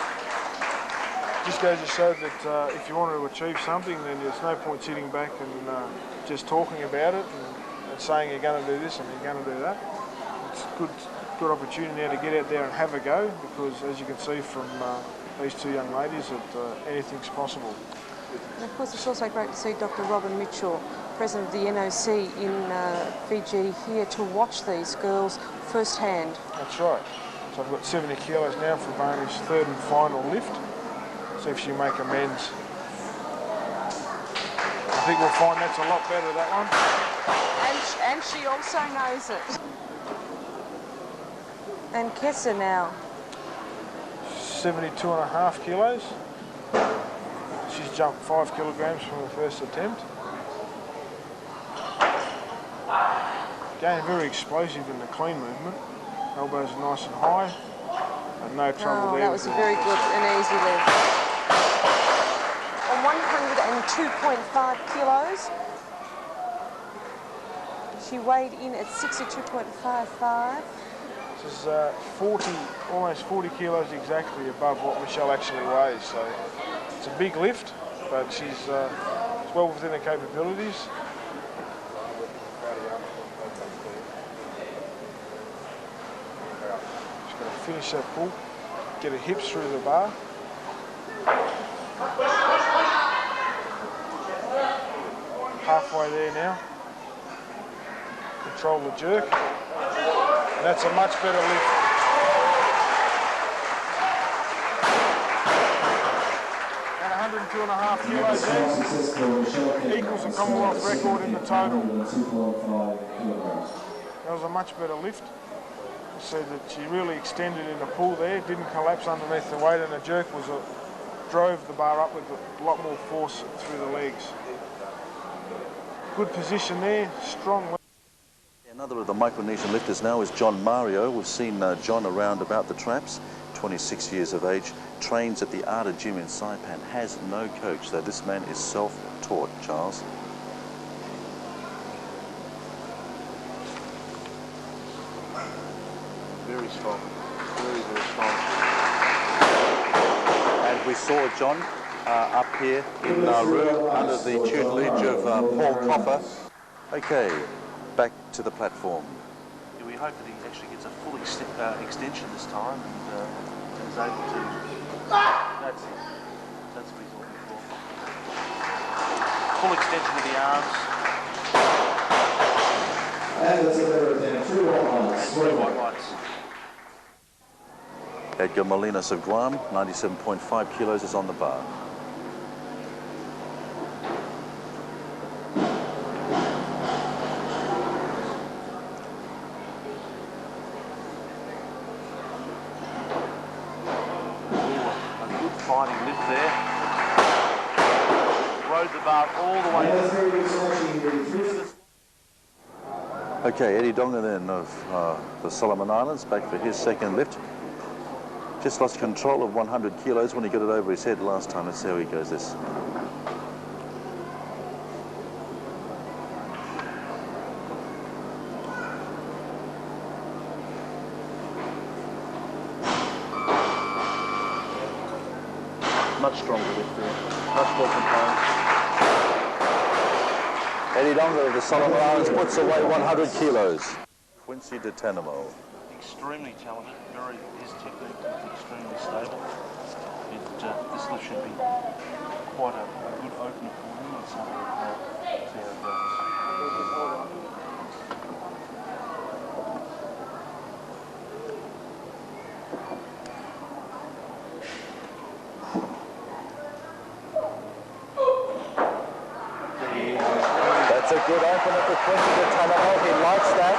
just goes to show that if you want to achieve something, then there's no point sitting back and just talking about it and saying you're going to do this and you're going to do that. It's a good opportunity now to get out there and have a go, because as you can see from these two young ladies, that anything's possible. And of course, it's also great to see Dr. Robin Mitchell, President of the NOC in Fiji, here to watch these girls firsthand. That's right. So I've got 70 kilos now for Barney's third and final lift. See if she can make amends. I think we'll find that's a lot better, that one. And she also knows it. And Kessa now. 72.5 kilos. She's jumped 5 kilograms from her first attempt. Again, very explosive in the clean movement. Elbows nice and high. And no trouble there. That was a very good and easy lift. On 102.5 kilos. She weighed in at 62.55. This is 40, almost 40 kilos exactly above what Michelle actually weighs. So it's a big lift, but she's well within her capabilities. She's got to finish that pull, get her hips through the bar. Halfway there now. Control the jerk. And that's a much better lift. And 102.5 kilos there equals a Commonwealth record in the total. That was a much better lift. You see that she really extended in the pull there, didn't collapse underneath the weight, and the jerk drove the bar up with a lot more force through the legs. Good position there, strong. Another of the Micronesian lifters now is John Mario. We've seen John around about the traps, 26 years of age, trains at the Arta Gym in Saipan, has no coach, so this man is self-taught, Charles. Very strong, very, very strong. And we saw John up here in Nauru under the tutelage of Paul Coffer. Okay. Back to the platform. Yeah, we hope that he actually gets a full extension this time and is able to... That's it. That's what he's looking for. Full extension of the arms. And that's a better attempt. 3 white lights. 3 white lights. Edgar Molinas of Guam, 97.5 kilos, is on the bar. Fighting lift there. Rode the bar all the way. Okay, Eddie Donga then of the Solomon Islands, back for his second lift. Just lost control of 100 kilos when he got it over his head last time. Let's see how he goes this. much more compliant. Eddie Donga of the Solomon Islands puts away 100 kilos. Quincy de Tanamo. Extremely talented, his technique is extremely stable. This lift should be quite a good opener for him. Let's see how it goes. That's a good opener for Quincy de Tanamo. He likes that.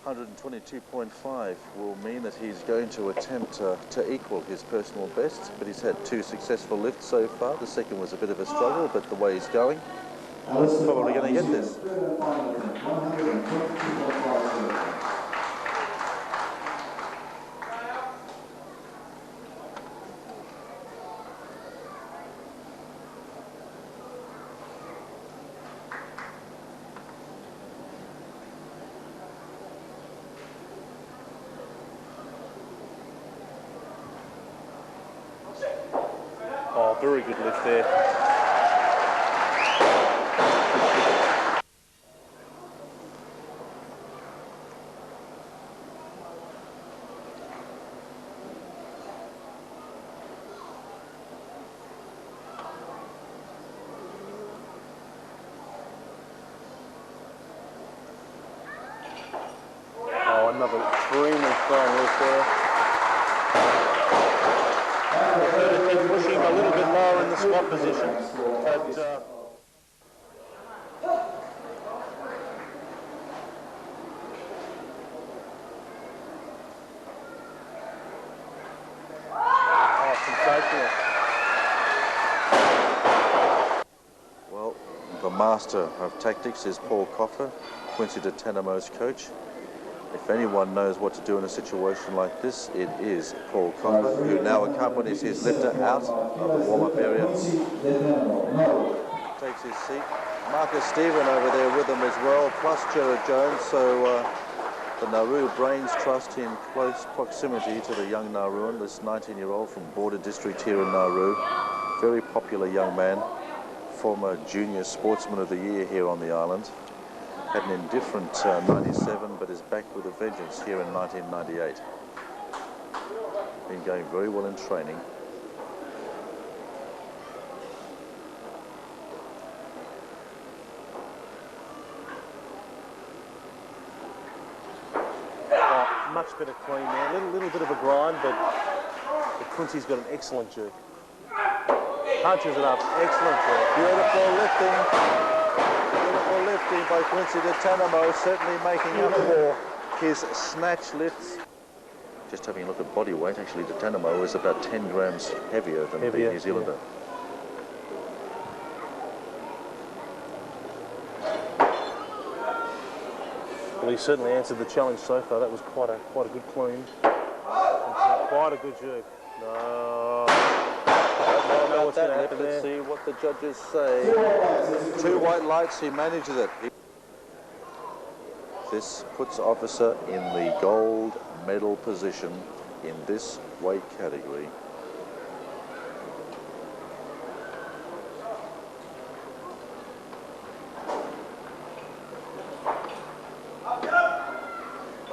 122.5 will mean that he's going to attempt to equal his personal best, but he's had 2 successful lifts so far. The second was a bit of a struggle, but the way he's going, he's probably going to get this. Oh, very good lift there. Oh, another extremely strong lift there. Pushing a little bit lower in the squat position, but sensational. Well, the master of tactics is Paul Coffer, Quincy de Tanamo's coach. If anyone knows what to do in a situation like this, it is Paul Coffer, who now accompanies his lifter out of the warm-up area. Takes his seat. Marcus Stephen over there with him as well, plus Jared Jones. So the Nauru Brains trust in close proximity to the young Nauruan, this 19-year-old from Border District here in Nauru. Very popular young man, former Junior Sportsman of the Year here on the island. Had an indifferent 97, but is back with a vengeance here in 1998. Been going very well in training. Oh, much better clean there. Little bit of a grind, but Quincy's got an excellent jerk. Punches it up. Excellent jerk. Beautiful lifting. Beautiful lifting by Quincy de Tanamo, certainly making up for his snatch lifts. Just having a look at body weight, actually de Tanamo is about 10 grams heavier than the New Zealander. Yeah. Well, he certainly answered the challenge so far. That was quite a good clean. Quite a good jerk. No. Let's see what the judges say. 2 white lights, he manages it. This puts Officer in the gold medal position in this weight category.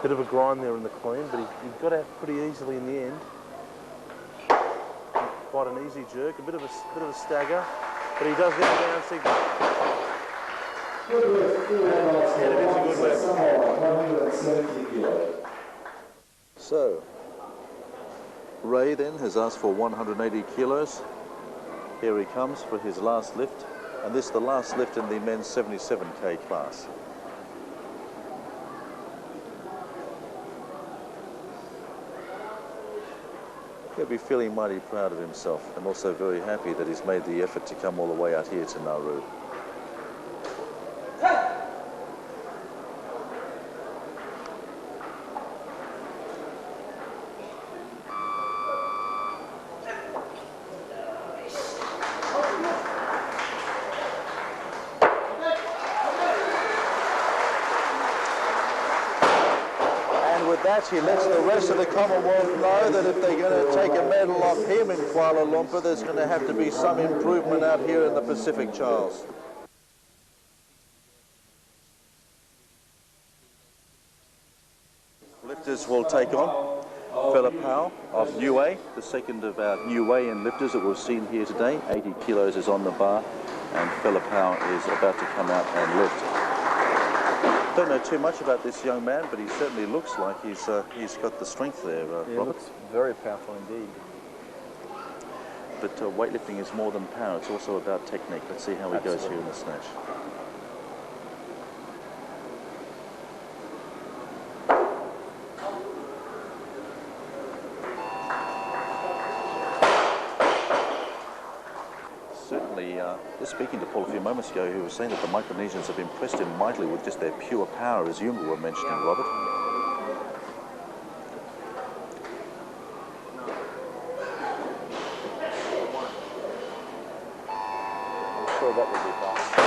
Bit of a grind there in the clean, but he got out pretty easily in the end. Quite an easy jerk, a bit of a stagger, but he does get the down signal. And it is a good lift. So, Ray then has asked for 180 kilos. Here he comes for his last lift, and this is the last lift in the men's 77k class. He'll be feeling mighty proud of himself and also very happy that he's made the effort to come all the way out here to Nauru. match, he lets the rest of the Commonwealth know that if they're going to take a medal off him in Kuala Lumpur, there's going to have to be some improvement out here in the Pacific, Charles. Lifters will take on Philip Howe of Niue, the second of our Niuean lifters that we've seen here today. 80 kilos is on the bar, and Philip Howe is about to come out and lift. Don't know too much about this young man, but he certainly looks like he's got the strength there, Robert. He looks very powerful indeed. But weightlifting is more than power, it's also about technique. Let's see how he goes here in the snatch. Certainly, just speaking to Paul a few moments ago, he was saying that the Micronesians have impressed him mightily with just their pure power, as you were mentioning, Robert. I'm sure that will be fast.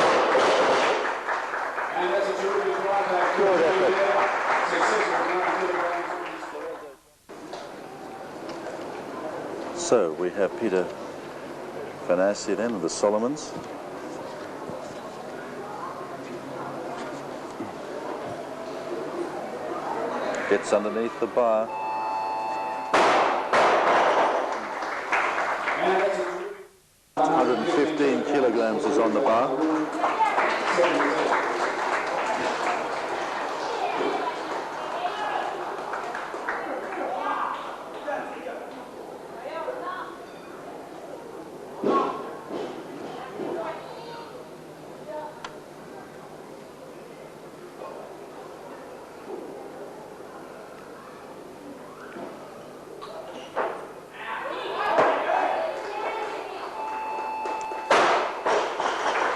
And that's a terrific right back. Good effort. So we have Peter Fanassi then of the Solomons. Gets underneath the bar. And 115 kilograms is on the bar.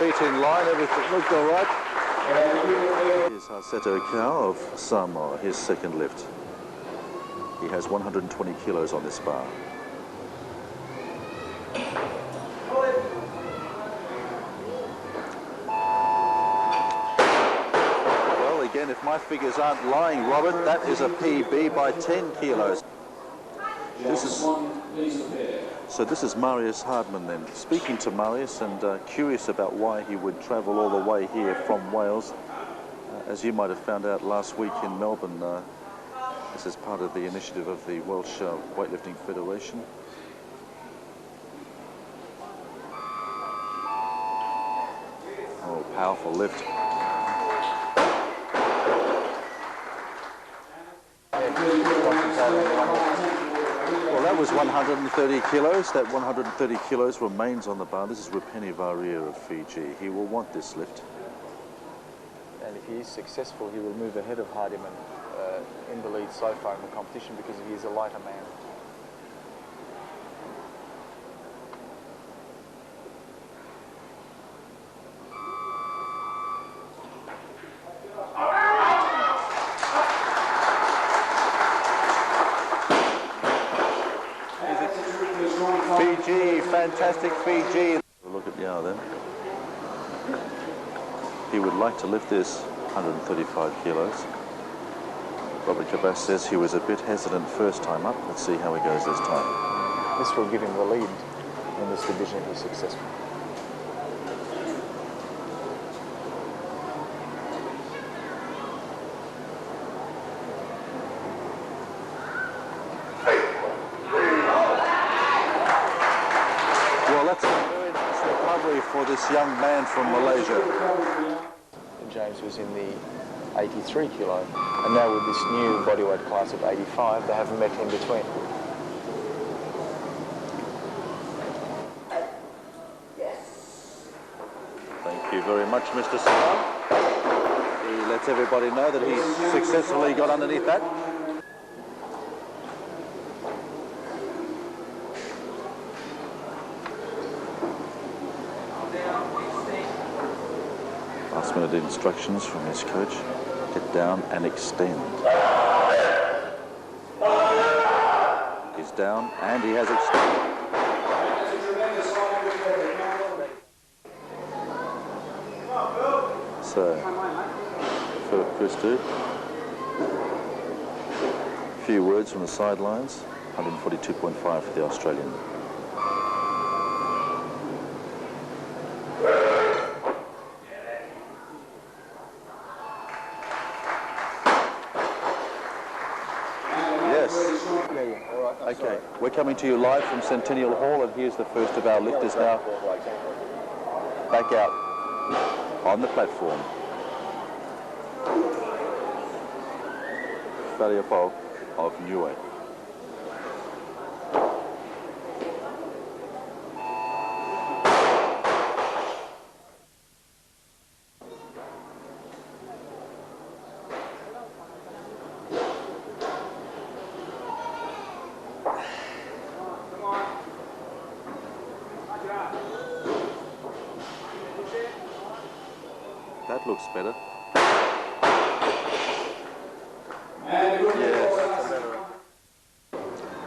Feet in line, everything looked all right. Here's Haseto Kao of Samoa, his second lift. He has 120 kilos on this bar. Well, again, if my figures aren't lying, Robert, that is a PB by 10 kilos. So this is Marius Hardman then. Speaking to Marius and curious about why he would travel all the way here from Wales. As you might have found out last week in Melbourne, this is part of the initiative of the Welsh Weightlifting Federation. Oh, powerful lift. Well, that was 130 kilos. That 130 kilos remains on the bar. This is Rupeni Varia of Fiji. He will want this lift. And if he is successful, he will move ahead of Hardiman in the lead so far in the competition because he is a lighter man. Fiji, fantastic Fiji. Look at Yao then. He would like to lift this 135 kilos. Robert Cabas says he was a bit hesitant first time up. Let's see how he goes this time. This will give him the lead in this division if he's successful. Well, that's a very nice recovery for this young man from Malaysia. James was in the 83 kilo, and now with this new bodyweight class of 85, they haven't met in between. Thank you very much, Mr. Simon. He lets everybody know that he successfully got underneath that. Last minute instructions from his coach. Get down and extend. He's down and he has extended. So, Philip Christou few words from the sidelines. 142.5 for the Australian. Okay, we're coming to you live from Centennial Hall, and here's the first of our lifters now back out on the platform. Valiapol of Niue. That looks better. Yes.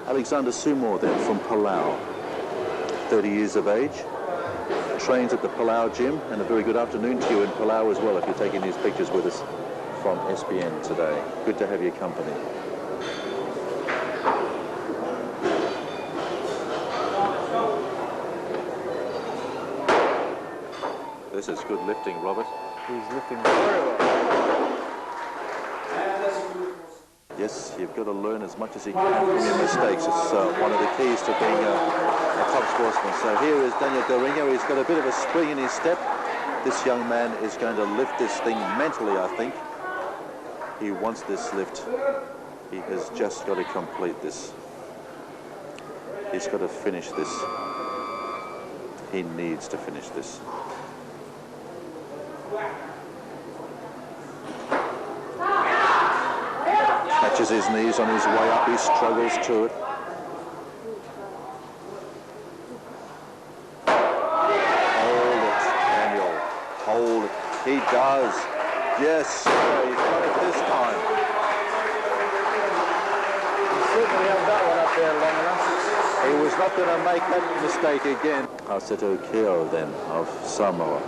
Alexander Sumor then from Palau, 30 years of age, trains at the Palau gym, and a very good afternoon to you in Palau as well if you're taking these pictures with us from SBN today. Good to have your company. This is good lifting, Robert. He's lifting very well. Yes, you've got to learn as much as you can from your mistakes. It's one of the keys to being a top sportsman. So here is Daniel Dorinho. He's got a bit of a spring in his step. This young man is going to lift this thing mentally, I think. He wants this lift. He has just got to complete this. He's got to finish this. He needs to finish this. Catches his knees on his way up, he struggles to it. Hold it, Daniel. Hold it. He does. Yes, he's got it this time. He certainly held that one up there long enough. He was not going to make that mistake again. Aseto Keo then of Samoa.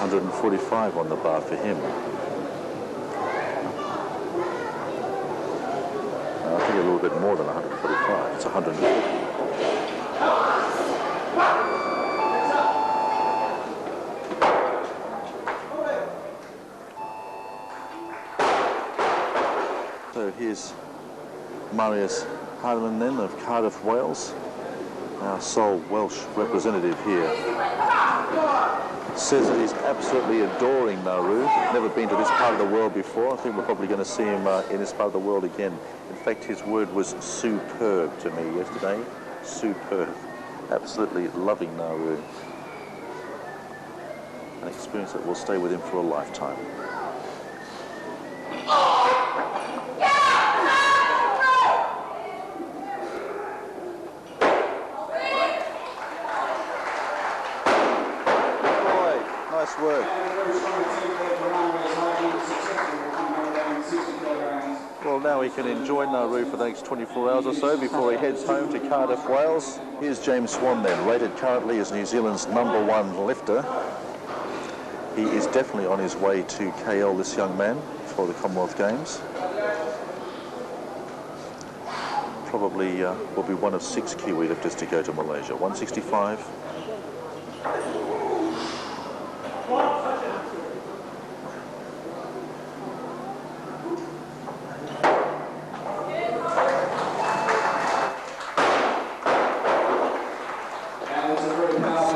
145 on the bar for him. I think a little bit more than 145. It's 150. So here's Marius Hardeman then of Cardiff, Wales. Our sole Welsh representative here. Says that he's absolutely adoring Nauru. Never been to this part of the world before. I think we're probably going to see him in this part of the world again. In fact, his word was superb to me yesterday. Superb. Absolutely loving Nauru. An experience that will stay with him for a lifetime. Nice work. Well, now he can enjoy Nauru for the next 24 hours or so before he heads home to Cardiff, Wales. Here's James Swan then, rated currently as New Zealand's #1 lifter. He is definitely on his way to KL, this young man, for the Commonwealth Games. Probably will be one of 6 Kiwi lifters to go to Malaysia. 165.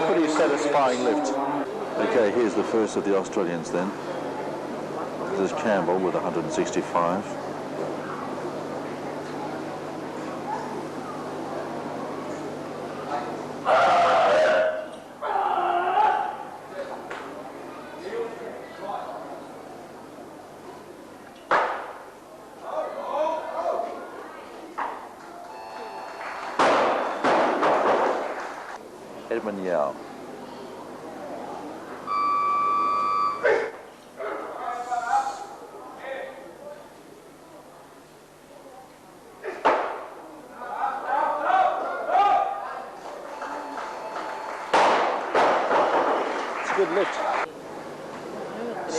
Pretty satisfying lift. Okay, here's the first of the Australians then. This is Campbell with 165. Edmund Yao. It's a good lift.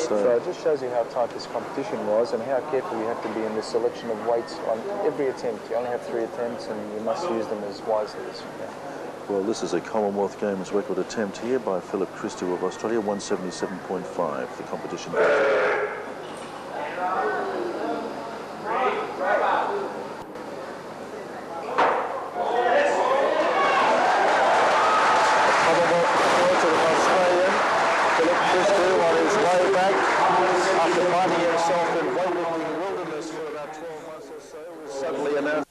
So it just shows you how tight this competition was and how careful you have to be in the selection of weights on every attempt. You only have 3 attempts and you must use them as wisely as you can. Well, this is a Commonwealth Games record attempt here by Philip Christou of Australia, 177.5, the competition. After finding himself in weightlifting wilderness for about 12 months or so, was suddenly announced.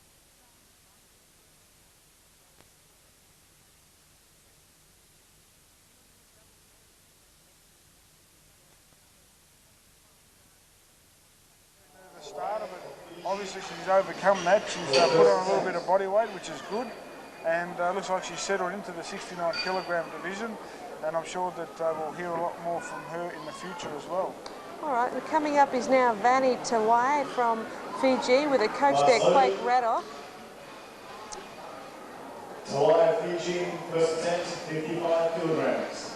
The start of it, obviously she's overcome that. She's put on a little bit of body weight, which is good, and looks like she's settled into the 69 kilogram division. And I'm sure that we'll hear a lot more from her in the future as well. All right, and coming up is now Vani Tawai from Fiji with a coach there, Quake Radoff. Tawai, Fiji, first attempt, 55 kilograms.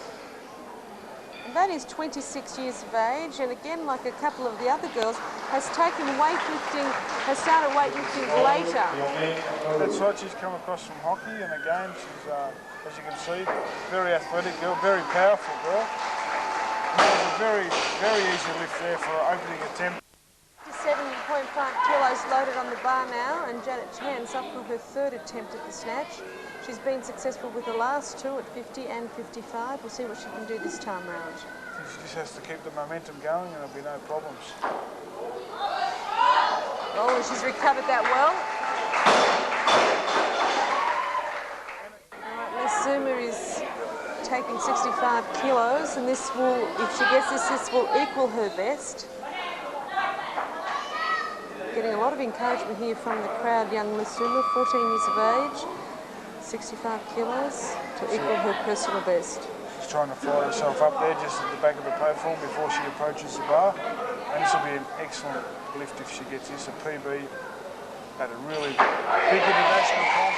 Vani's 26 years of age, and again, like a couple of the other girls, has taken weightlifting, has started weightlifting later. That's right, she's come across from hockey, and again, she's, as you can see, very athletic girl, very powerful girl. That was a very, very easy lift there for her opening attempt. 7.5 kilos loaded on the bar now, and Janet Chan's up for her 3rd attempt at the snatch. She's been successful with the last 2 at 50 and 55. We'll see what she can do this time round. She just has to keep the momentum going and there'll be no problems. Oh, and she's recovered that well. All right, Liz Zuma is taking 65 kilos, and this will, if she gets this will equal her best. Getting a lot of encouragement here from the crowd. Young Liz Zuma, 14 years of age. 65 kilos to equal her personal best. She's trying to fly herself up there just at the back of the platform before she approaches the bar. And this will be an excellent lift if she gets this, a PB at a really big international comp.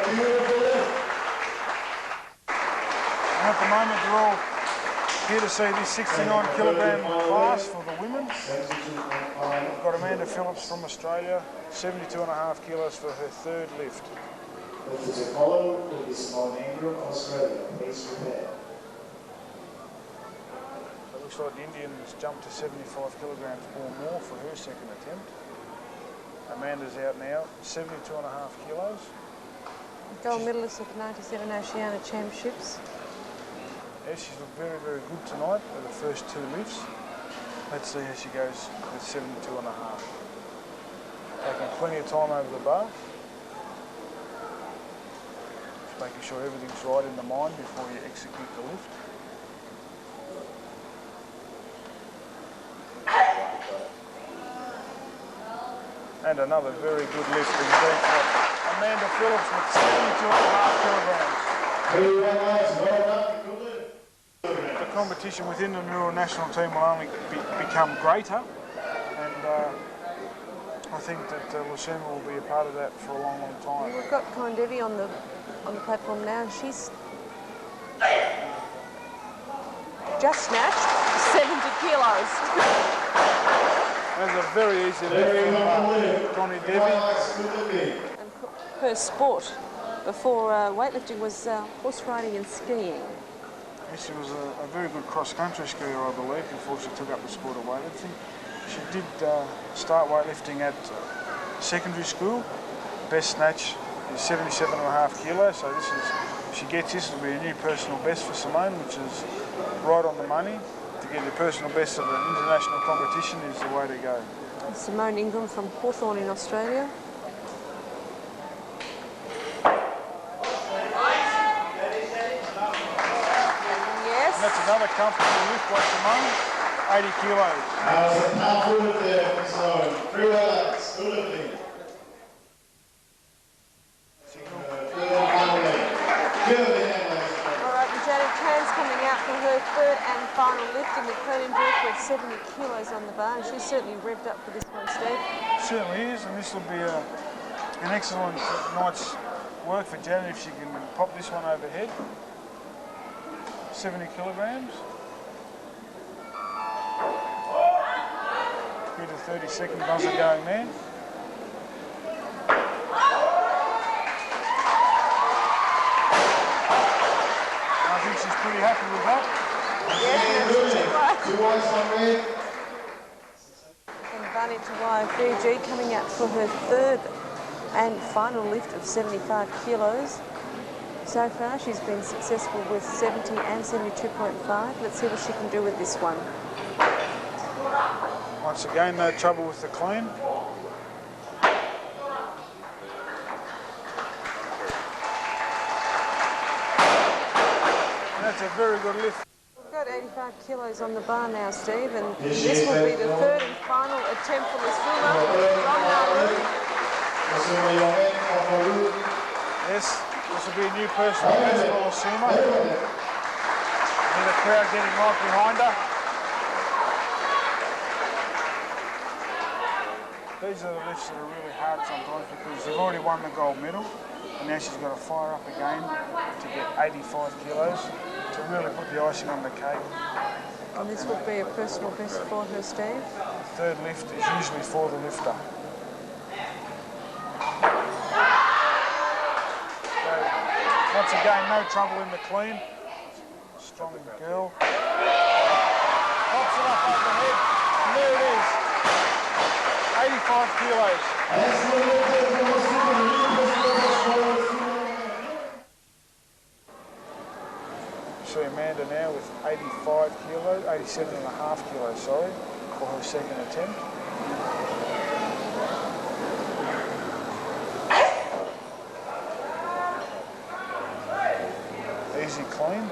And there it is. And at the moment they're all here to see this 69 kilogram class for the women. We've got Amanda Phillips from Australia, 72.5 kilos for her 3rd lift. This is Apollo with the small Nauru, Australia. Please prepare. It looks like the Indian has jumped to 75 kilograms or more for her 2nd attempt. Amanda's out now, 72.5 kilos. Gold medalist at the 97 Oceania Championships. Yeah, she's looked very, very good tonight for the first 2 lifts. Let's see how she goes with 72.5. Taking plenty of time over the bar. Just making sure everything's right in the mind before you execute the lift. And another very good lift indeed for Amanda Phillips with 72.5 kilograms. The competition within the Nauru national team will only become greater, and I think that Lucina will be a part of that for a long, long time. We've got Kondevi on the platform now, and she's just snatched 70 kilos. That's a very easy lift from Connie Devi. And her sport before weightlifting was horse riding and skiing. She was a very good cross-country skier, I believe, before she took up the sport of weightlifting. She did start weightlifting at secondary school. Best snatch is 77.5 kilos, so this is, if she gets this, it'll be a new personal best for Simone, which is right on the money. To get the personal best of an international competition is the way to go. Simone Ingram from Hawthorn in Australia. That's another comfortable lift by Simone, 80 kilos. How's a powerful lift there from Simone? 3 relax, good lifting. Alright, and Janet Chan's coming out for her 3rd and final lift in the Korean group with 70 kilos on the bar, and she's certainly revved up for this one, Steve. Certainly is, and this will be an excellent night's work for Janet if she can pop this one overhead. 70 kilograms. Bit of 30-second buzzer going there. I think she's pretty happy with that. And Vani Tawai Fiji coming out for her third and final lift of 75 kilos. So far she's been successful with 70 and 72.5. Let's see what she can do with this one. Once again, no trouble with the clean. That's a very good lift. We've got 85 kilos on the bar now, Steve, and this will be the third and final attempt for this swimmer from Nauru. Yes, this will be a new personal best for Oceania. And the crowd getting right behind her. These are the lifts that are really hard sometimes because they've already won the gold medal and now she's got to fire up again to get 85 kilos to really put the icing on the cake. And this would be a personal best for her, Steve. The third lift is usually for the lifter. So, once again, no trouble in the clean. Strong girl. Pops it up overhead, and there it is. 85 kilos. You see Amanda now with 85 kilos, 87.5 kilos, sorry, for her second attempt. Easy clean.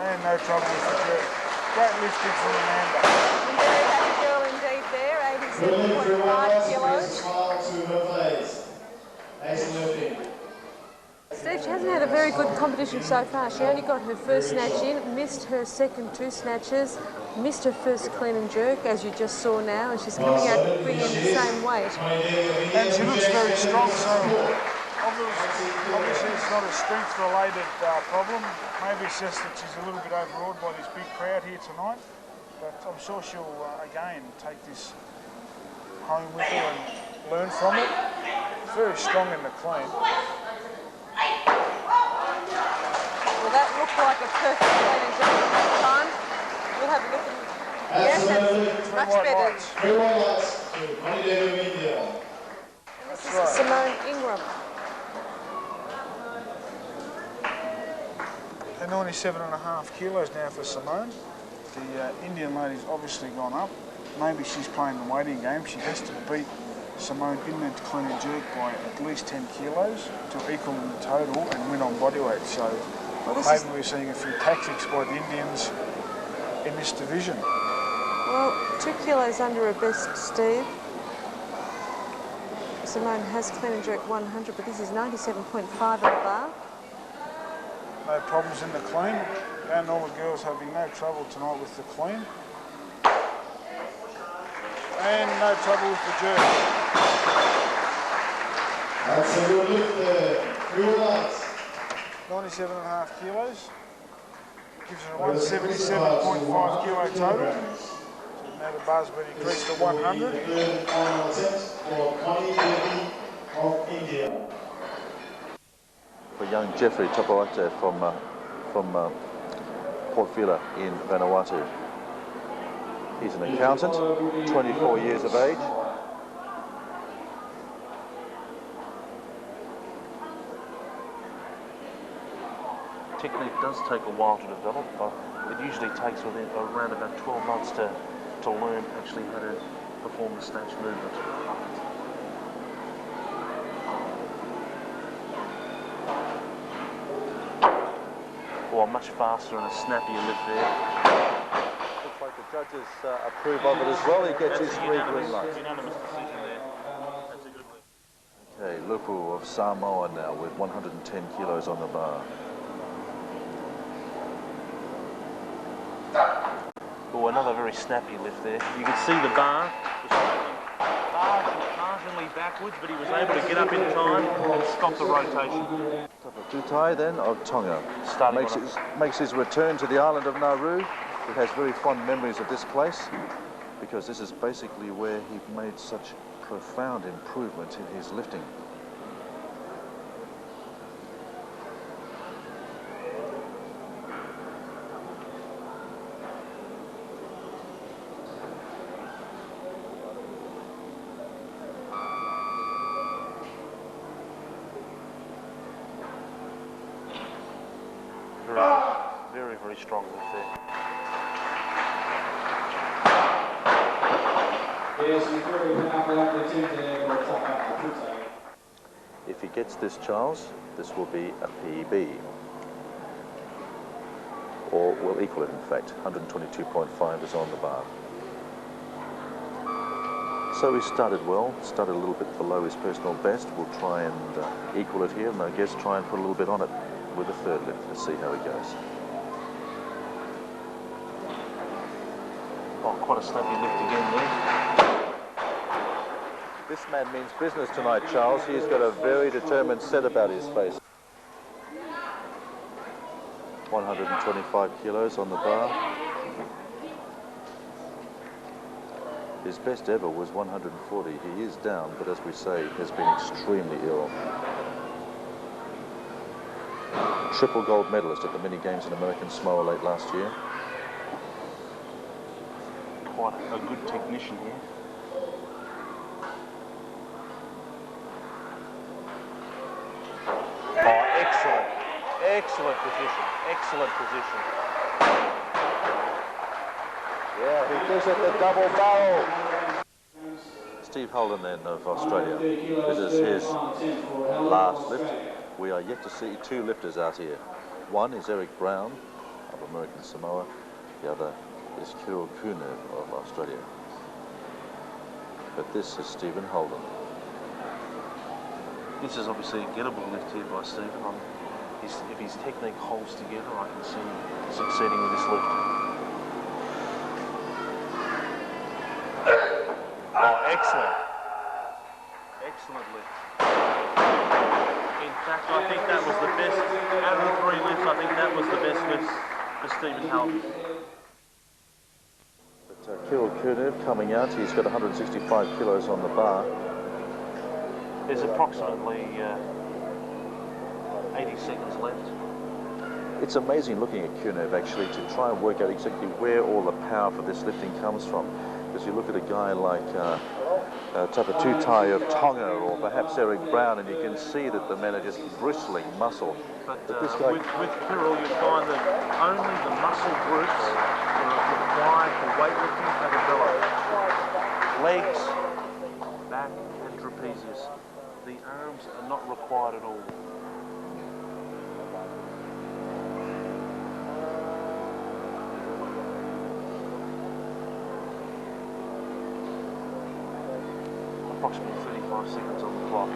And no trouble with the jerk. Great lifting from Amanda. Very happy girl indeed there, 87.5 kilos. Steve, she hasn't had a very good competition so far. She only got her first snatch in, missed her second two snatches, missed her first clean and jerk, as you just saw now, and she's coming out bringing in the same weight. And she looks very strong, so obviously it's not a strength-related problem. Maybe it's just that she's a little bit overawed by this big crowd here tonight. But I'm sure she'll, again, take this home with her and learn from it. It's very strong in the clean. Well, that looked like a perfect clean and jerk at that time. We'll have a look at it. Yes, that's much better. And this is Simone Ingram. And 97.5 kilos now for Simone. The Indian lady's obviously gone up. Maybe she's playing the waiting game. She has to beat Simone in the clean and jerk by at least 10 kilos to equal the total and win on bodyweight. So maybe we're seeing a few tactics by the Indians in this division. Well, 2 kilos under her best, Steve. Simone has clean and jerk 100, but this is 97.5 on the bar. No problems in the clean. And all the girls having no trouble tonight with the clean. And no trouble with the jerk. That's a good lift there. 97.5 kilos. Gives her a 177.5 kilo total. So now the bar's been increased to 100. Final attempt for Connie Devi of India. For young Jeffrey Topoate from Port Vila in Vanuatu. He's an accountant, 24 years of age. Technique does take a while to develop, but it usually takes within around about 12 months to learn actually how to perform the snatch movement. Or much faster and a snappier lift there. Looks like the judges approve of it as well. He gets his 3 green lights. Unanimous decision there. That's a good lift. Okay, Lupu of Samoa now with 110 kilos on the bar. Oh, another very snappy lift there. You can see the bar is marginally backwards, but he was able to get up in time and stop the rotation. Tutai then of Tonga makes his return to the island of Nauru. He has very fond memories of this place because this is basically where he made such profound improvement in his lifting. Very, very strong lift there. If he gets this, Charles, this will be a PB. Or will equal it, in fact. 122.5 is on the bar. So he started well, started a little bit below his personal best. We'll try and equal it here, and I guess try and put a little bit on it with a third lift. Let's see how he goes. Oh, quite a snappy lift again there. This man means business tonight, Charles. He's got a very determined set about his face. 125 kilos on the bar. His best ever was 140. He is down, but as we say, has been extremely ill. Triple gold medalist at the mini games in American Samoa late last year. Quite a good technician here. Oh, excellent. Excellent position. Excellent position. Yeah, he gives it the double barrel. Steve Holden then of Australia. This is his last lift. We are yet to see two lifters out here. One is Eric Brown of American Samoa. The other is Kirill Kunev of Australia. But this is Stephen Holden. This is obviously a gettable lift here by Stephen. If his technique holds together, I can see him succeeding with this lift. Oh, excellent. Excellent lift. In fact, I think that was the best, out of the three lifts, I think that was the best lift for Stephen Holden. Kirill Kunev coming out, he's got 165 kilos on the bar. There's approximately 80 seconds left. It's amazing looking at Kunev actually to try and work out exactly where all the power for this lifting comes from. Because you look at a guy like Tutai of Tonga or perhaps Eric Brown, and you can see that the men are just bristling muscle. But this guy, with Kirill, you find that only the muscle groups that are required for weightlifting are developed. Legs, back and trapezius. The arms are not required at all. Approximately 35 seconds on the clock.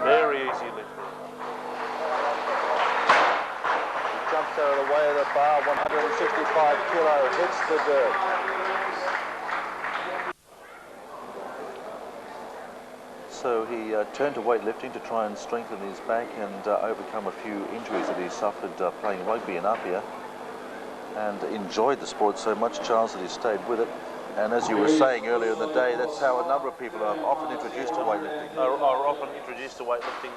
Very easy lift. He jumps out of the way of the bar, 165 kilo, hits the dirt. So he turned to weightlifting to try and strengthen his back and overcome a few injuries that he suffered playing rugby in Apia, and enjoyed the sport so much, Charles, that he stayed with it. And as you were saying earlier in the day, that's how a number of people are often introduced to weightlifting. Are often introduced to weightlifting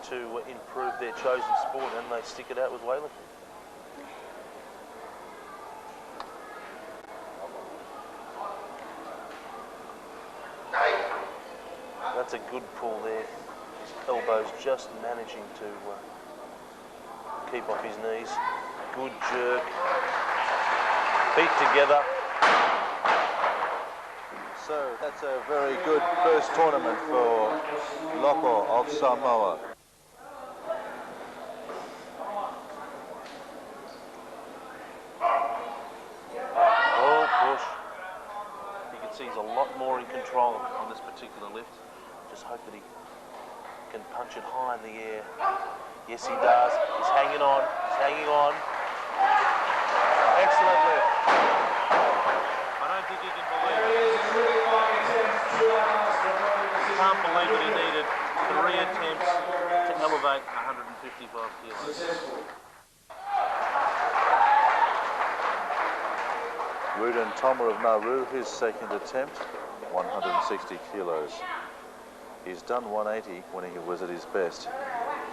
to improve their chosen sport, and they stick it out with weightlifting. That's a good pull there. His elbows just managing to keep off his knees. Good jerk. Feet together. So that's a very good first tournament for Loko of Samoa. Oh, push. You can see he's a lot more in control on this particular lift. Just hope that he can punch it high in the air. Yes, he does. He's hanging on. He's hanging on. Excellent lift. I don't think he can believe it. He can't believe that he needed 3 attempts to elevate 155 kilos. Rudin Tomer of Nauru, his second attempt, 160 kilos. He's done 180 when he was at his best.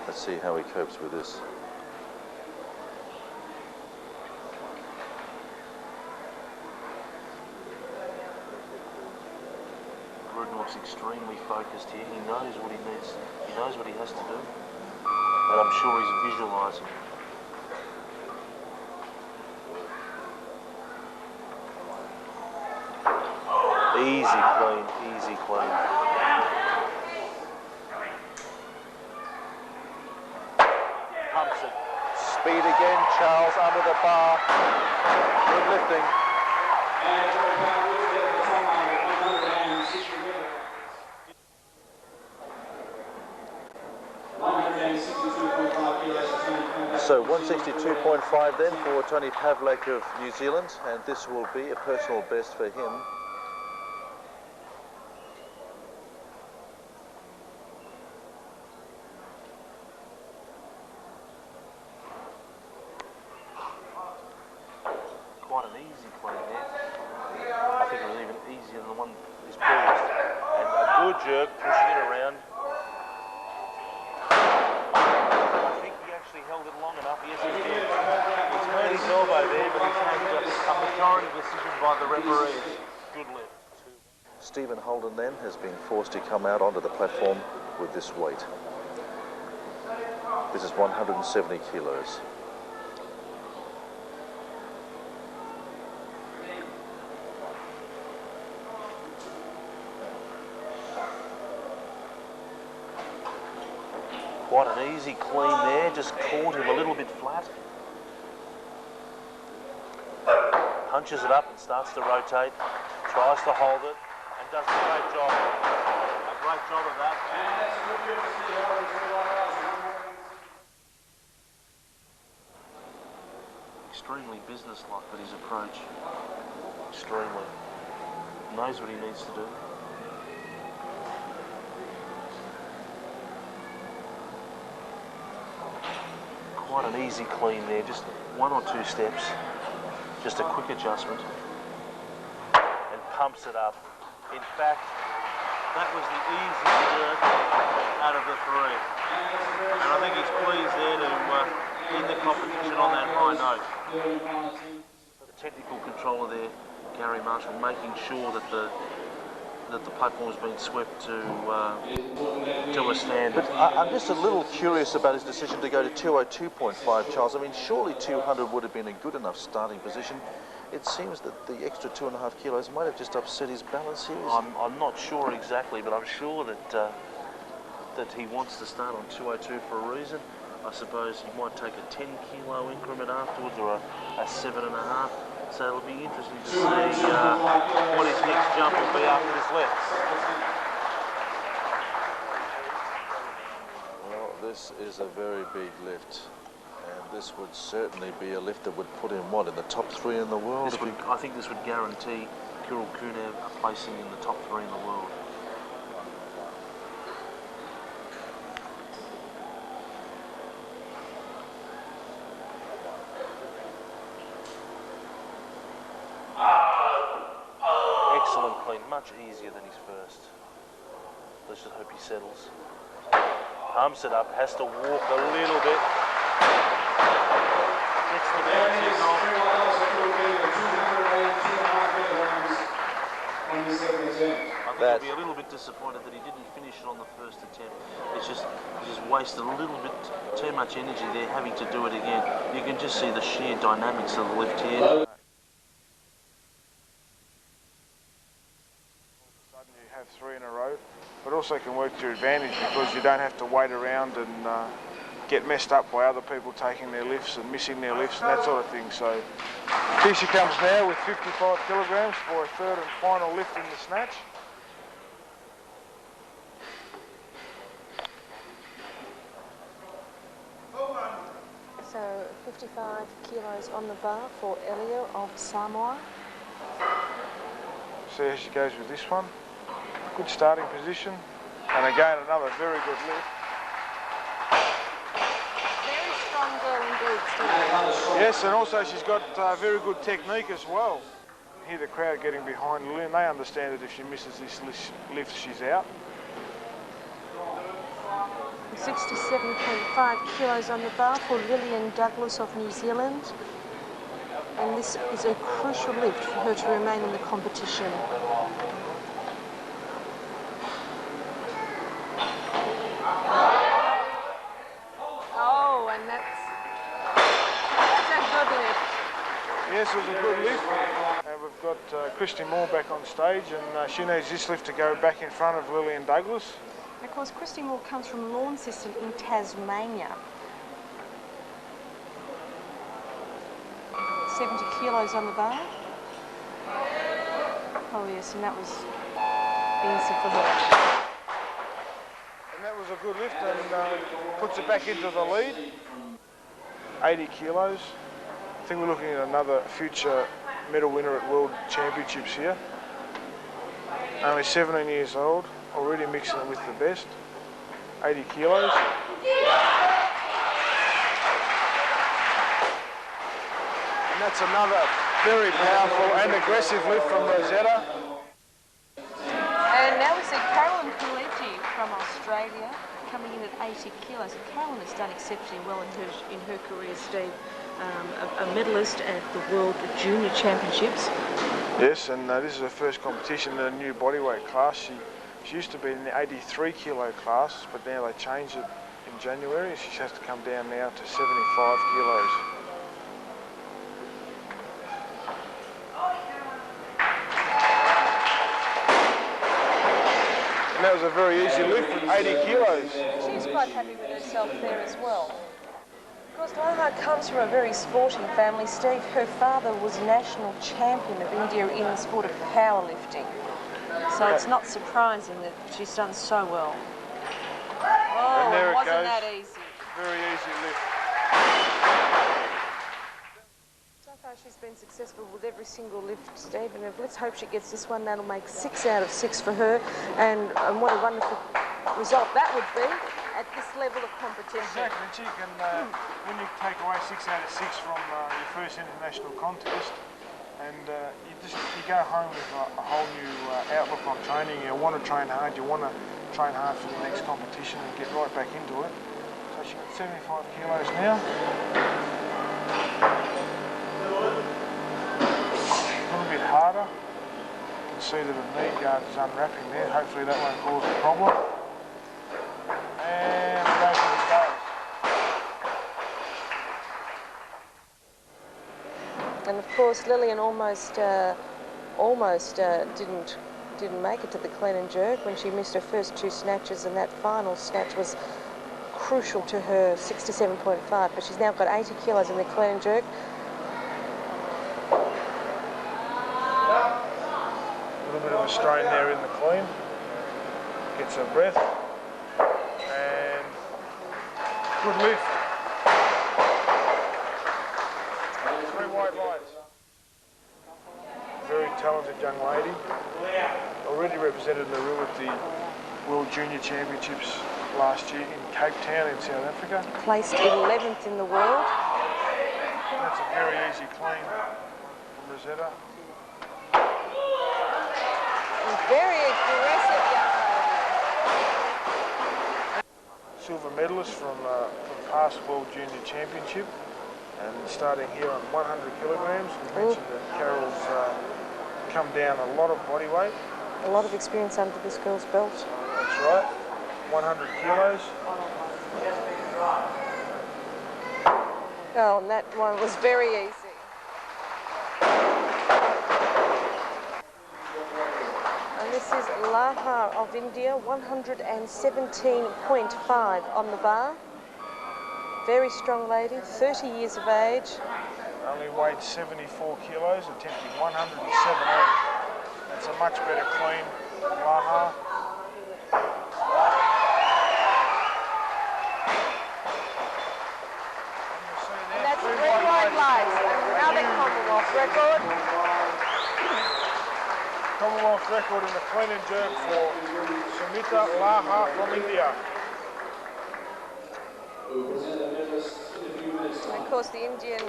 Let's see how he copes with this. Rudin looks extremely focused here. He knows what he needs. He knows what he has to do. And I'm sure he's visualising. Easy clean, easy clean. Pumps it. Speed again, Charles under the bar. Good lifting. So 162.5 then for Tony Pavlak of New Zealand, and this will be a personal best for him. Quite an easy clean there. I think it was even easier than the one he's previous. And a good jerk, pushing it around. I think he actually held it long enough. Yes, he did. He's hurt his elbow there, but he's had a majority decision by the referees. Good lift. Stephen Holden then has been forced to come out onto the platform with this weight. This is 170 kilos. Quite an easy clean there, just caught him a little bit flat. Punches it up and starts to rotate, tries to hold it, and does a great job. A great job of that. Extremely businesslike with his approach. Extremely. Knows what he needs to do. Quite an easy clean there, just 1 or 2 steps, just a quick adjustment, and pumps it up. In fact, that was the easiest jerk out of the 3. And I think he's pleased there to end the competition on that high note. The technical controller there, Gary Marshall, making sure that the platform's been swept to a stand. But I'm just a little curious about his decision to go to 202.5, Charles. I mean, surely 200 would have been a good enough starting position. It seems that the extra 2.5 kilos might have just upset his balance here. I'm not sure exactly, but I'm sure that that he wants to start on 202 for a reason. I suppose he might take a 10 kilo increment afterwards, or a 7.5. So it'll be interesting to see what his next jump will be after this lift. Well, this is a very big lift, and this would certainly be a lift that would put him, what, in the top 3 in the world? I think this would guarantee Kirill Kunev a placing in the top 3 in the world. Excellent clean, much easier than his first. Let's just hope he settles. Pumps it up, has to walk a little bit. Gets the bounces off. I think he'll be a little bit disappointed that he didn't finish it on the first attempt. It's just wasted a little bit too much energy there having to do it again. You can just see the sheer dynamics of the lift here. Have 3 in a row, but also can work to your advantage because you don't have to wait around and get messed up by other people taking their lifts and missing their lifts and that sort of thing. So here she comes now with 55 kilograms for a 3rd and final lift in the snatch. 55 kilos on the bar for Elio of Samoa. See how she goes with this one. Good starting position. And again, another very good lift. Very strong girl indeed, Steve. Yes, and also she's got very good technique as well. Hear the crowd getting behind Lillian. They understand that if she misses this lift, she's out. 67.5 kilos on the bar for Lillian Douglas of New Zealand. And this is a crucial lift for her to remain in the competition. Oh, and that's a good lift. Yes, it was a good lift. And we've got Christy Moore back on stage, and she needs this lift to go back in front of Lillian Douglas. Of course, Christy Moore comes from Launceston in Tasmania. 70 kilos on the bar. Oh yes, and that was easy for her. And that was a good lift, and puts it back into the lead. 80 kilos. I think we're looking at another future medal winner at World Championships here. Only 17 years old, already mixing it with the best. 80 kilos. And that's another very powerful and aggressive lift from Rosetta. And now we see Carolyn Pileggi from Australia coming in at 80 kilos. And Carolyn has done exceptionally well in her career, Steve. A medalist at the World Junior Championships. Yes, and this is her first competition in a new bodyweight class. She used to be in the 83 kilo class, but now they changed it in January. She has to come down now to 75 kilos. And that was a very easy lift with 80 kilos. She's quite happy with herself there as well. Of course, Laha comes from a very sporting family, Steve. Her father was national champion of India in the sport of powerlifting. So it's not surprising that she's done so well. Oh, and there it wasn't goes. that easy? Very easy lift. So far she's been successful with every single lift, Steve, and let's hope she gets this one. That'll make 6 out of 6 for her, and what a wonderful result that would be at this level of competition. Exactly, and she can, when you take away 6 out of 6 from your first international contest, and you go home with a whole new outlook on training. You want to train hard, you want to train hard for the next competition and get right back into it. So she's got 75 kilos now. A little bit harder. You can see that the knee guard is unwrapping there. Hopefully that won't cause a problem. And away it goes. And of course, Lillian almost didn't make it to the clean and jerk when she missed her first 2 snatches, and that final snatch was crucial to her 67.5. But she's now got 80 kilos in the clean and jerk. A little bit of a strain there in the clean. Gets her breath. And good lift. 3 white lights. Very talented young lady. Already represented Nauru at the World Junior Championships last year in Cape Town in South Africa. Placed 11th in the world. That's a very easy clean from Rosetta. Very aggressive young lady. Silver medalist from past World Junior Championship, and starting here on 100 kilograms. We mentioned that Carol's come down a lot of body weight. A lot of experience under this girl's belt. That's right. 100 kilos. Oh, and that one was very easy. And this is Laha of India, 117.5 on the bar. Very strong lady, 30 years of age. Only weighed 74 kilos, attempting 107.8. That's a much better clean Laha. And that's record in the clean and jerk for Sumita Laha from India. And of course, the Indian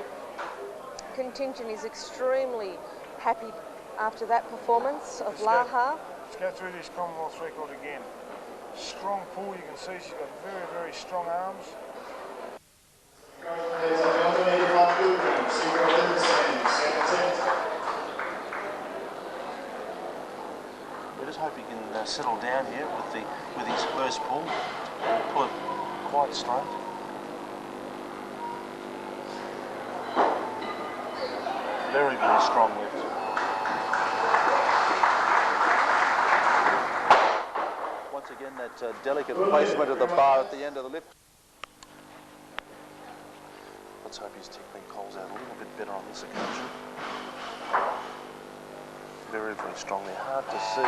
contingent is extremely happy after that performance of Laha. Let's go through this Commonwealth record again. Strong pull, you can see she's got very, very strong arms. We just hope he can settle down here with his first pull and pull it quite straight. Very, very strong lift. Once again, that delicate placement of the bar at the end of the lift. Let's hope his technique holds out a little bit better on this occasion. Very, very strong there. Hard to see.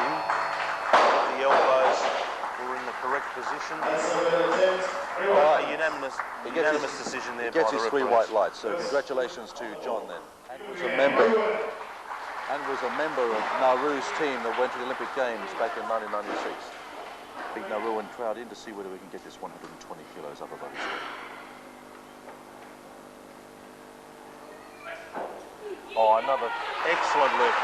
The elbows were in the correct position. A unanimous decision there by the referees. He gets his 3 white lights, so congratulations to John then. And was a member of Nauru's team that went to the Olympic Games back in 1996. Big Nauruan crowd in to see whether we can get this 120 kilos up above his head. Oh, another excellent lift.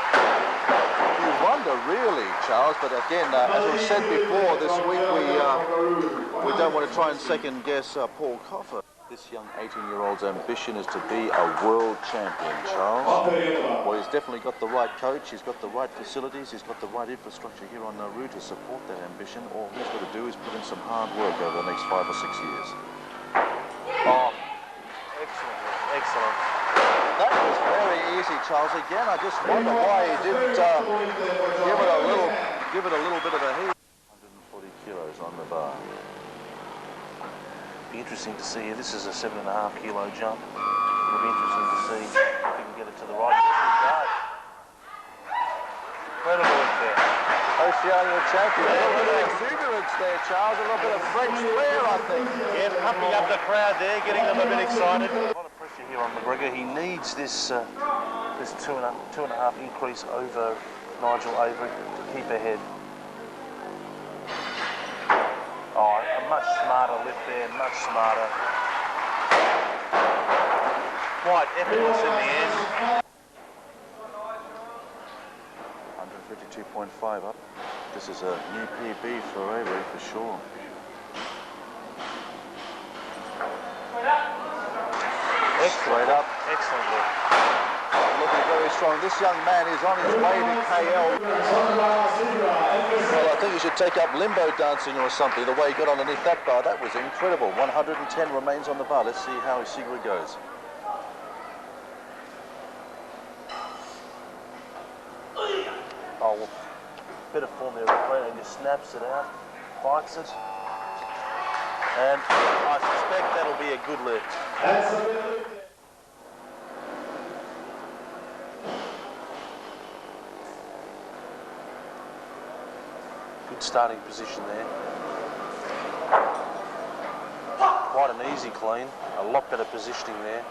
You wonder really, Charles, but again, as we said before, this week we don't want to try and second guess Paul Coffer. This young 18-year-old's ambition is to be a world champion, Charles. Well, he's definitely got the right coach, he's got the right facilities, he's got the right infrastructure here on Nauru to support that ambition. All he's got to do is put in some hard work over the next 5 or 6 years. Oh, excellent, excellent. That was very easy, Charles. Again, I just wonder why he didn't give it a little bit of a heat. 140 kilos on the bar. Be interesting to see. This is a 7.5 kilo jump. It'll be interesting to see if he can get it to the right. Incredible lift there. Oceania champion. A little bit of exuberance there, Charles. A little bit of French flair, I think. Yeah, pumping up the crowd there, getting them a bit excited. A lot of pressure here on McGregor. He needs this this two and a half increase over Nigel Avery to keep ahead. Oh, a much smarter lift there, much smarter. Quite effortless in the end. 152.5 up. This is a new PB for Avery for sure. Straight up. Excellent lift. Looking very strong. This young man is on his way to KL. Well, I think he should take up limbo dancing or something, the way he got underneath that bar. That was incredible. 110 remains on the bar. Let's see how his Sigrid goes. Oh, well, bit of form there, and just snaps it out, fights it. And I suspect that'll be a good lift. Good starting position there. Quite an easy clean, a lot better positioning there.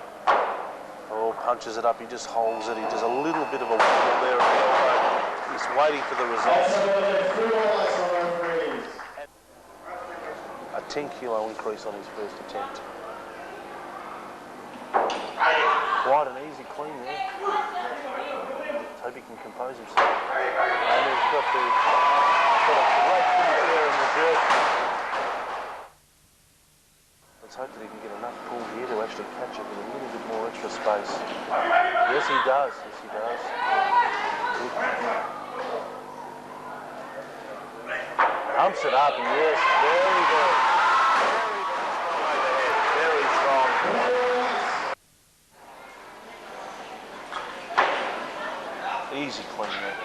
Oh, punches it up, he just holds it, he does a little bit of a wobble there at the elbow. He's waiting for the results. A 10 kilo increase on his first attempt. Quite an easy clean there. Hope he can compose himself. And he's got a great finish there in the jerk. Let's hope that he can get enough pull here to actually catch it with a little bit more extra space. Yes, he does. Yes, he does. Good. Pumps it up, and yes, very strong overhead. Very strong. Easy clean there.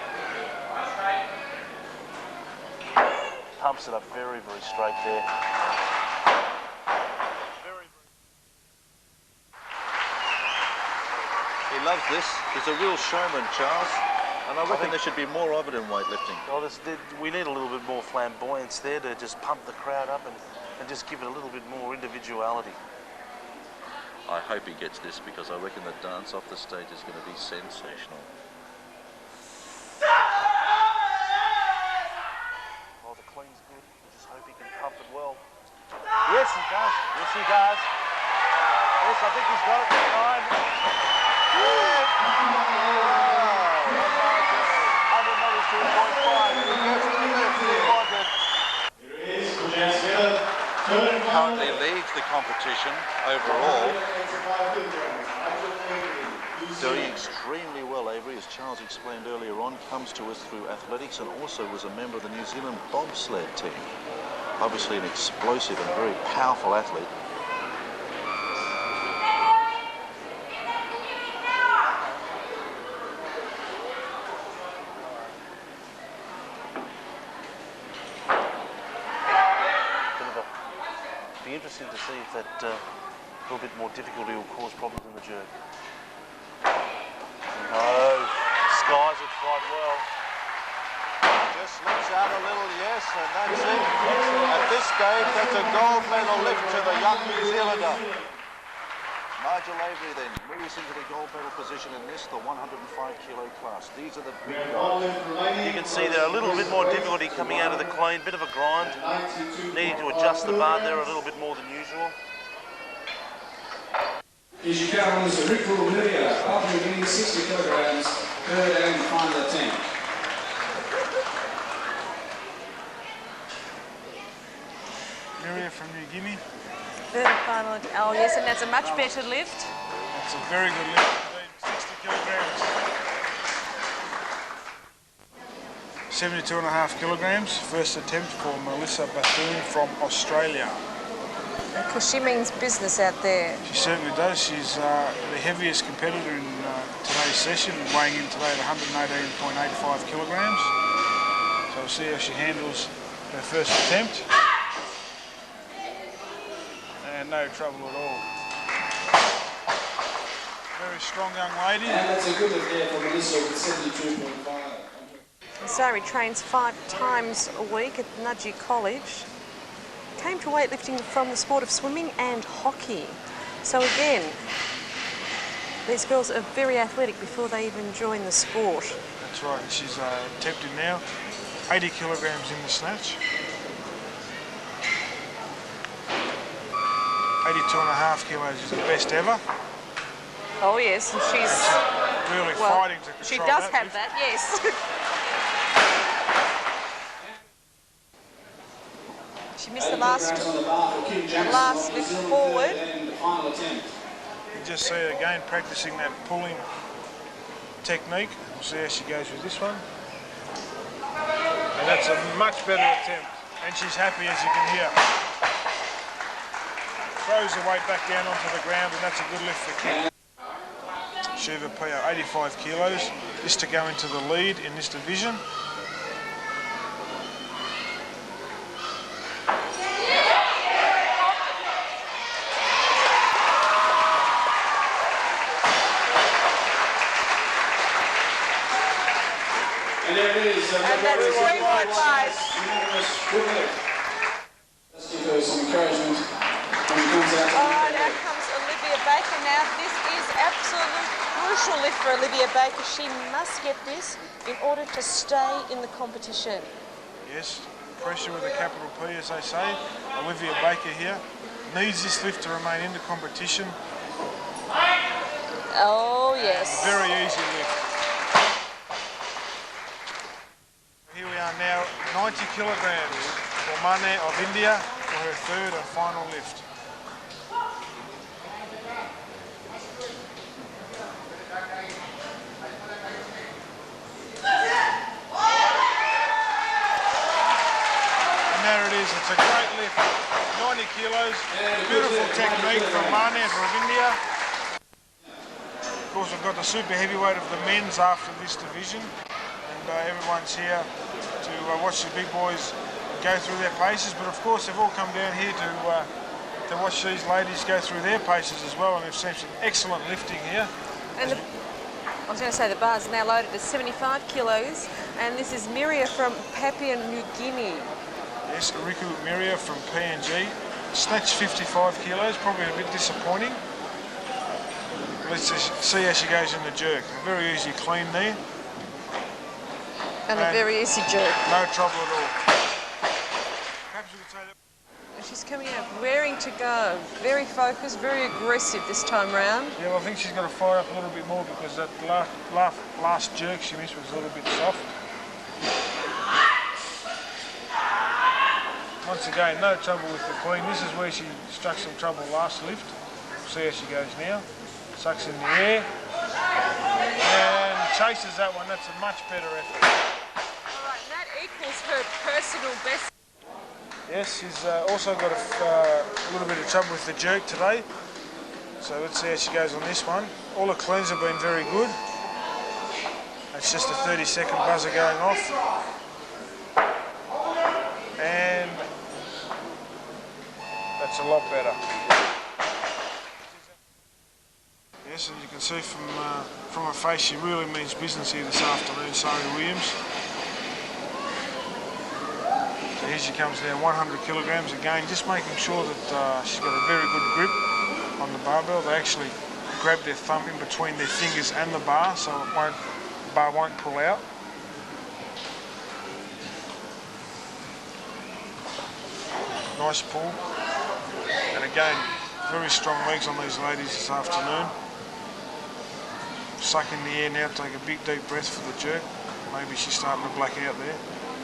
Pumps it up very straight there. He loves this. He's a real showman, Charles. And I reckon there should be more of it in weightlifting. Well, we need a little bit more flamboyance there to just pump the crowd up and just give it a little bit more individuality. I hope he gets this because I reckon the dance off the stage is going to be sensational. Yes, he does. Yes, he does. Yes, I think he's got it this time. Yes. Currently leads the competition overall. Doing extremely well, Avery, as Charles explained earlier on, comes to us through athletics and also was a member of the New Zealand bobsled team. Obviously an explosive and very powerful athlete. Be interesting to see if that little bit more difficulty will cause problems in the jerk. No, skies it quite well. Just slips out a little, yes, and that's it. At this stage, that's a gold medal lift to the young New Zealander. Nigel Avery then moves into the gold medal position in this, the 105 kilo class. These are the big guys. You can see there a little bit more difficulty coming out of the clean, bit of a grind. Needing to adjust the bar there a little bit more than usual. Is your Carolyn's Rick Miria, after winning 60 kilograms, third and final attempt. Miria from New Guinea. Third and final. Oh yes, and that's a much better lift. That's a very good lift. 60 kilograms. 72.5 kilograms. First attempt for Melissa Bethune from Australia. Because she means business out there. She certainly does. She's the heaviest competitor in today's session, weighing in today at 118.85 kilograms. So we'll see how she handles her first attempt. And no trouble at all. Very strong young lady. And that's a good lift there for Melissa with 72.5. Sari trains 5 times a week at Nudgee College. Came to weightlifting from the sport of swimming and hockey. So again, these girls are very athletic before they even join the sport. That's right. She's attempting now 80 kilograms in the snatch. 82.5 kilos is the best ever. Oh yes, and she's Really fighting to control she does that have lift. that, yes. She missed the last lift forward. You just see her again practicing that pulling technique. We'll see how she goes with this one. And that's a much better attempt. And she's happy, as you can hear. Throws the weight back down onto the ground, and that's a good lift for Kim. Shiva Pia, 85 kilos. This to go into the lead in this division. And there it is. And that's 3.5. Let's give her some encouragement when he comes out. Oh, now comes Olivia Baker. Now this is absolute crucial lift for Olivia Baker. She must get this in order to stay in the competition. Yes, pressure with a capital P, as they say. Olivia Baker here needs this lift to remain in the competition. Oh yes. Very easy lift. Here we are now, 90 kilograms for Mane of India for her third and final lift. And there it is, it's a great lift, 90 kilos, beautiful technique from Mane from India. Of course, we've got the super heavyweight of the men's after this division. Everyone's here to watch the big boys go through their paces, but of course they've all come down here to watch these ladies go through their paces as well, and they've seen some excellent lifting here. And I was going to say the bar's now loaded at 75 kilos, and this is Miria from Papua New Guinea. Yes, Riku Miria from PNG, snatched 55 kilos, probably a bit disappointing. Let's just see how she goes in the jerk. A very easy clean there. And a very easy jerk. No trouble at all. Perhaps we could say that. She's coming out raring to go. Very focused, very aggressive this time round. Yeah, well, I think she's got to fire up a little bit more because that last jerk she missed was a little bit soft. Once again, no trouble with the queen. This is where she struck some trouble last lift. See how she goes now. Sucks in the air. And chases that one. That's a much better effort. All right, and that equals her personal best. Yes, she's also got a little bit of trouble with the jerk today. So let's see how she goes on this one. All her cleans have been very good. That's just a 30-second buzzer going off. And that's a lot better. Yes, and you can see from her face she really means business here this afternoon, Sari Williams. So here she comes now, 100 kilograms again, just making sure that she's got a very good grip on the barbell. They actually grab their thumb in between their fingers and the bar, so the bar won't pull out. Nice pull. And again, very strong legs on these ladies this afternoon. Suck in the air now, take a big deep breath for the jerk. Maybe she's starting to black out there.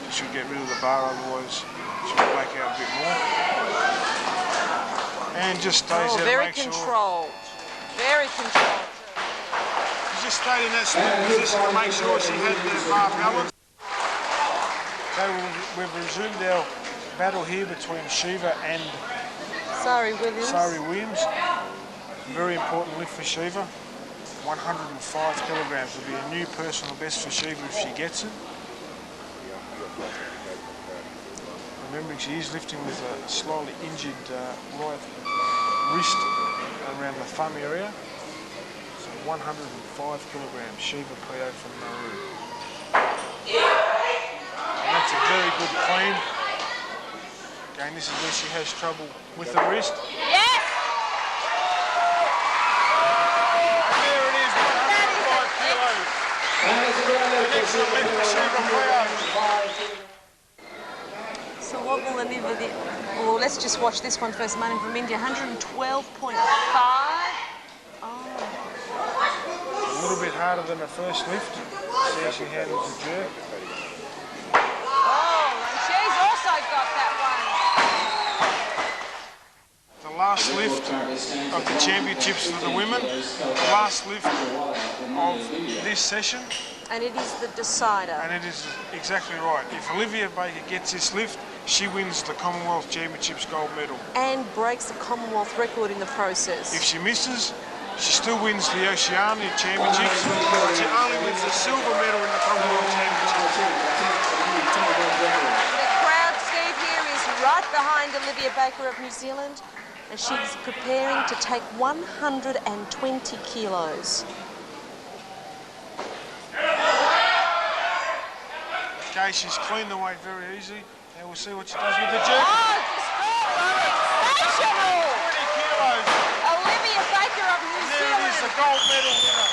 She should get rid of the bar, otherwise she'll black out a bit more. And just stays there to make sure. Very controlled. She just stayed in that small position to make sure she had the bar balance. So we've resumed our battle here between Shiva and Sari Williams. Very important lift for Shiva. 105 kilograms will be a new personal best for Shiva if she gets it. Remembering she is lifting with a slightly injured right wrist around the thumb area. So 105 kilograms, Shiva Prio from Nauru. And that's a very good clean. Again, this is where she has trouble with the wrist. Yes! And there it is, 105 kilos. An excellent lift for Shiva Prio. So what will Olivia, well, let's just watch this one first. Martin from India, 112.5. Oh. A little bit harder than her first lift. See how she handles the jerk. Oh, and she's also got that one. The last lift of the championships for the women. The last lift of this session. And it is the decider. And it is exactly right. If Olivia Baker gets this lift, she wins the Commonwealth Championships gold medal. And breaks the Commonwealth record in the process. If she misses, she still wins the Oceania Championships, but she only wins the silver medal in the Commonwealth Championships. The crowd, Steve, here is right behind Olivia Baker of New Zealand, and she's preparing to take 120 kilos. Okay, she's cleaned the weight very easily. Now we'll see what she does with the jerk. Oh, sensational! 20 kilos. Olivia Baker of New There it is, Zealand. the gold medal winner.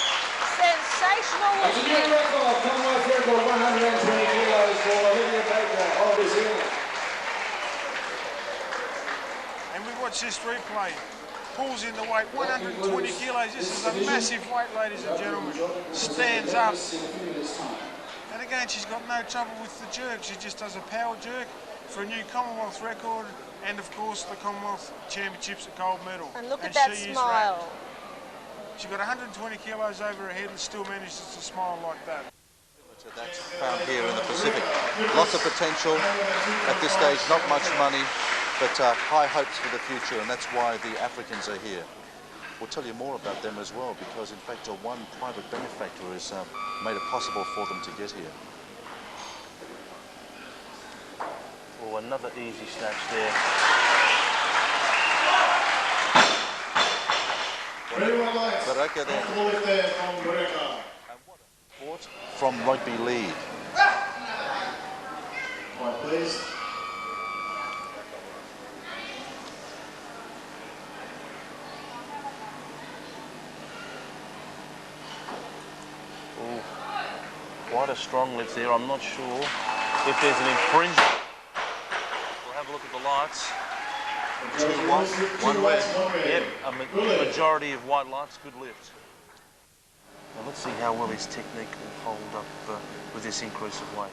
Sensational A new lift. record, Commonwealth record, 120 kilos for Olivia Baker of New Zealand. And we watch this replay. Pulls in the weight, 120 kilos. This is a massive weight, ladies and gentlemen. Stands up. And again, she's got no trouble with the jerk. She just does a power jerk for a new Commonwealth record and, of course, the Commonwealth Championships at gold medal. And look at that smile. She got 120 kilos over her head and still manages to smile like that. That's found here in the Pacific. Lots of potential. At this stage, not much money, but high hopes for the future, and that's why the Africans are here. We'll tell you more about them as well, because in fact one private benefactor has made it possible for them to get here. Oh, another easy snatch there. Baraka there. And what a sport from rugby league. Right, please. Quite a strong lift there. I'm not sure if there's an infringement. We'll have a look at the lights. 2 white, 1 red. Yep, a majority of white lights, good lift. Now let's see how well his technique will hold up with this increase of weight.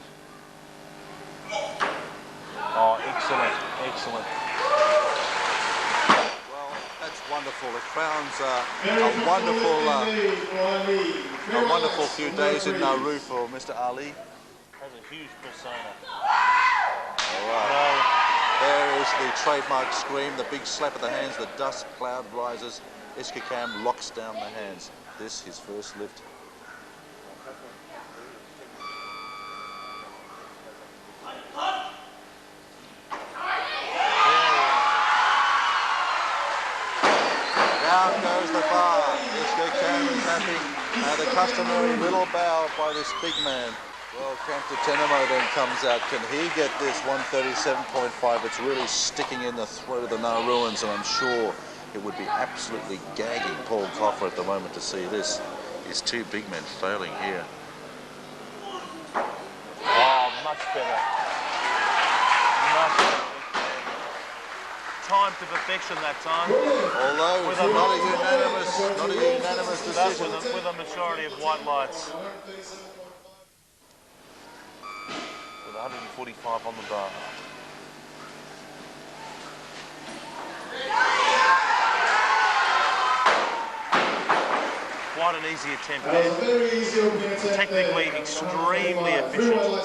Oh, excellent, excellent. Well, that's wonderful. It crowns a wonderful few days in Nauru for Mr. Ali. Has a huge persona. All right. There is the trademark scream, the big slap of the hands, the dust cloud rises. Iskakam locks down the hands. This, his first lift. Down goes the bar. Iskakam is happy. And the customary little bow by this big man. Well, Camp Tenemo then comes out. Can he get this 137.5? It's really sticking in the throat of the Nauruans, and I'm sure it would be absolutely gagging Paul Coffer at the moment to see this. These two big men failing here. Oh, much better. Much better. Time to perfection that time. Although it's not a unanimous decision. With a majority of white lights. 145 on the bar. Quite an easy attempt. Technically extremely efficient.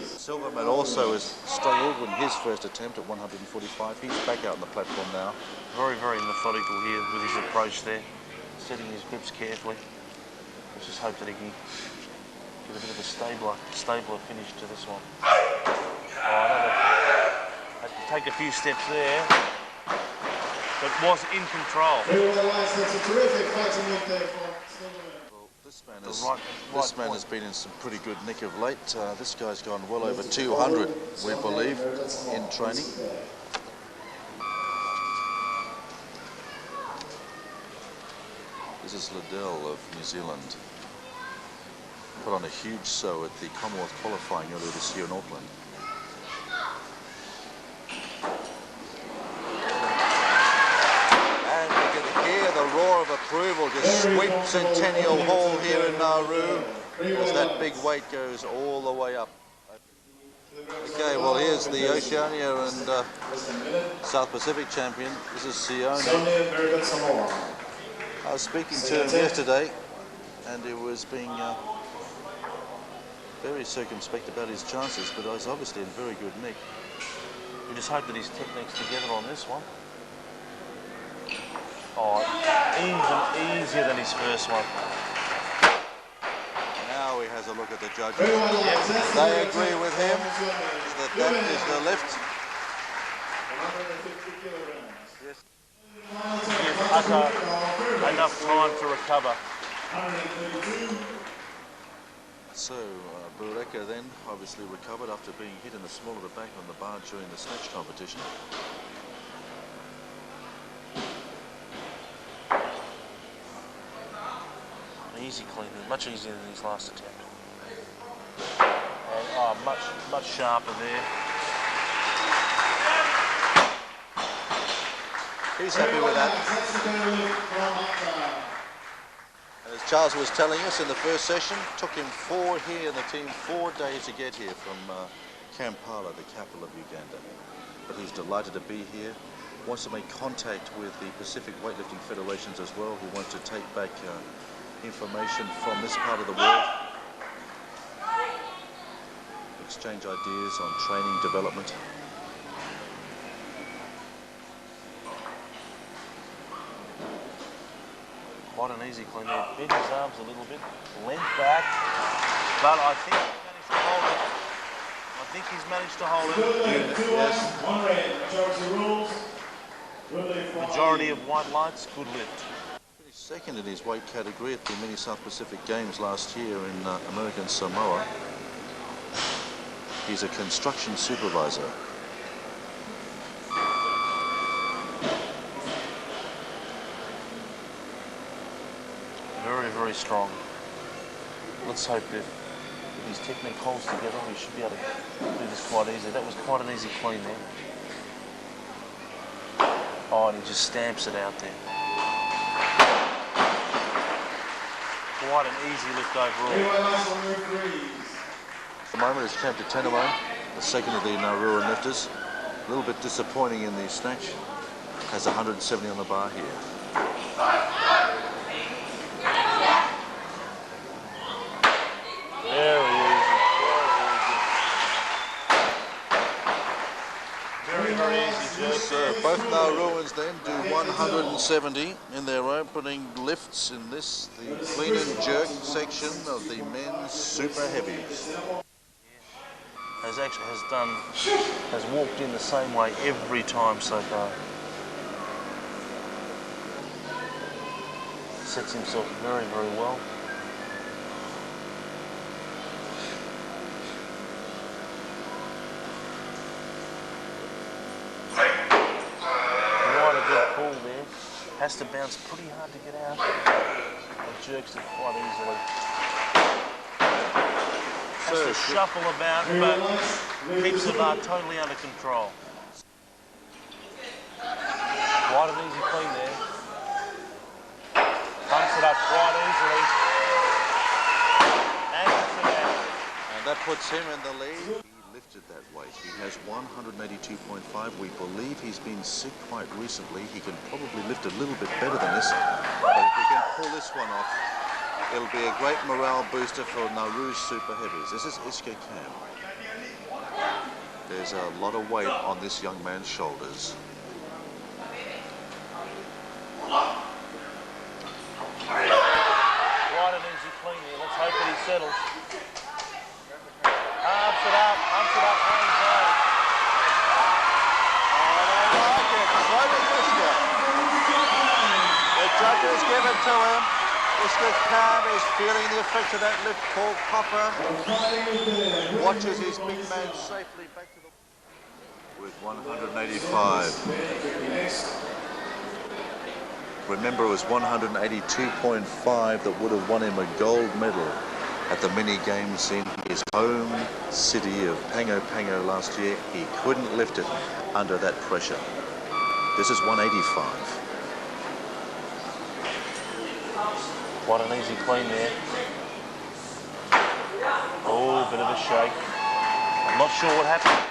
Silverman also has struggled with his first attempt at 145. He's back out on the platform now. Very, very methodical here with his approach there. Setting his grips carefully. Let's just hope that he can get a bit of a stabler finish to this one. Had to take a few steps there, but was in control. Well, this man has been in some pretty good nick of late. This guy's gone well over 200, we believe, in training. This is Liddell of New Zealand. Put on a huge show at the Commonwealth qualifying earlier this year in Auckland. And we can hear the roar of approval just sweep Centennial Hall here in Nauru as that big weight goes all the way up. Okay, well here's the Oceania and South Pacific champion. This is Sione. I was speaking to him yesterday and he was being very circumspect about his chances, but he's obviously in very good nick. We just hope that his technique's together on this one. Oh, even easier than his first one. Now he has a look at the judges. They agree with him that that is the lift. Yes. Enough time to recover. So, Bureka then obviously recovered after being hit in the small of the back on the bar during the snatch competition. Easy clean, much easier than his last attempt. Much sharper there. He's happy with that. As Charles was telling us in the first session, took him 4 here in the team 4 days to get here from Kampala, the capital of Uganda. But he's delighted to be here. Wants to make contact with the Pacific Weightlifting Federations as well, who want to take back information from this part of the world. Exchange ideas on training development. Quite an easy clean there. Bend his arms a little bit, length back, but I think he's managed to hold it. Yes. Majority of white lights, good lift. Second in his weight category at the Mini South Pacific Games last year in American Samoa. He's a construction supervisor. Very, very strong. Let's hope that if his technique holds together, he should be able to do this quite easily. That was quite an easy clean there. Oh, and he just stamps it out there. Quite an easy lift overall. At the moment it's Camp Tenemo, the second of the Nauru lifters. A little bit disappointing in the snatch. Has 170 on the bar here. Very easy. Very easy, So both Nauruans then do 170 in their opening lifts in this, the clean and jerk section of the men's super heavies. Has walked in the same way every time so far. Sets himself very, very well. Quite a good pull there. Has to bounce pretty hard to get out. And jerks it quite easily. Has to shuffle about, but keeps the bar totally under control. Quite an easy clean there. Pumps it up quite easily. And gets it out. And that puts him in the lead. He lifted that weight. He has 182.5. We believe he's been sick quite recently. He can probably lift a little bit better than this. But if he can pull this one off, it'll be a great morale booster for Nauru's super heavies. This is Ishka Kam. There's a lot of weight on this young man's shoulders. Quite an easy clean here. Let's hope that he settles. Pumps it up, hands low. Oh, they like it. So does Ishka. The judges give it to him. Ishka Kam is feeling the effect of that lift. Paul Copper watches his big man safely back to the... with 185. Remember, it was 182.5 that would have won him a gold medal at the mini games in his home city of Pango Pango last year. He couldn't lift it under that pressure. This is 185. Quite an easy clean there. Oh, bit of a shake. I'm not sure what happened.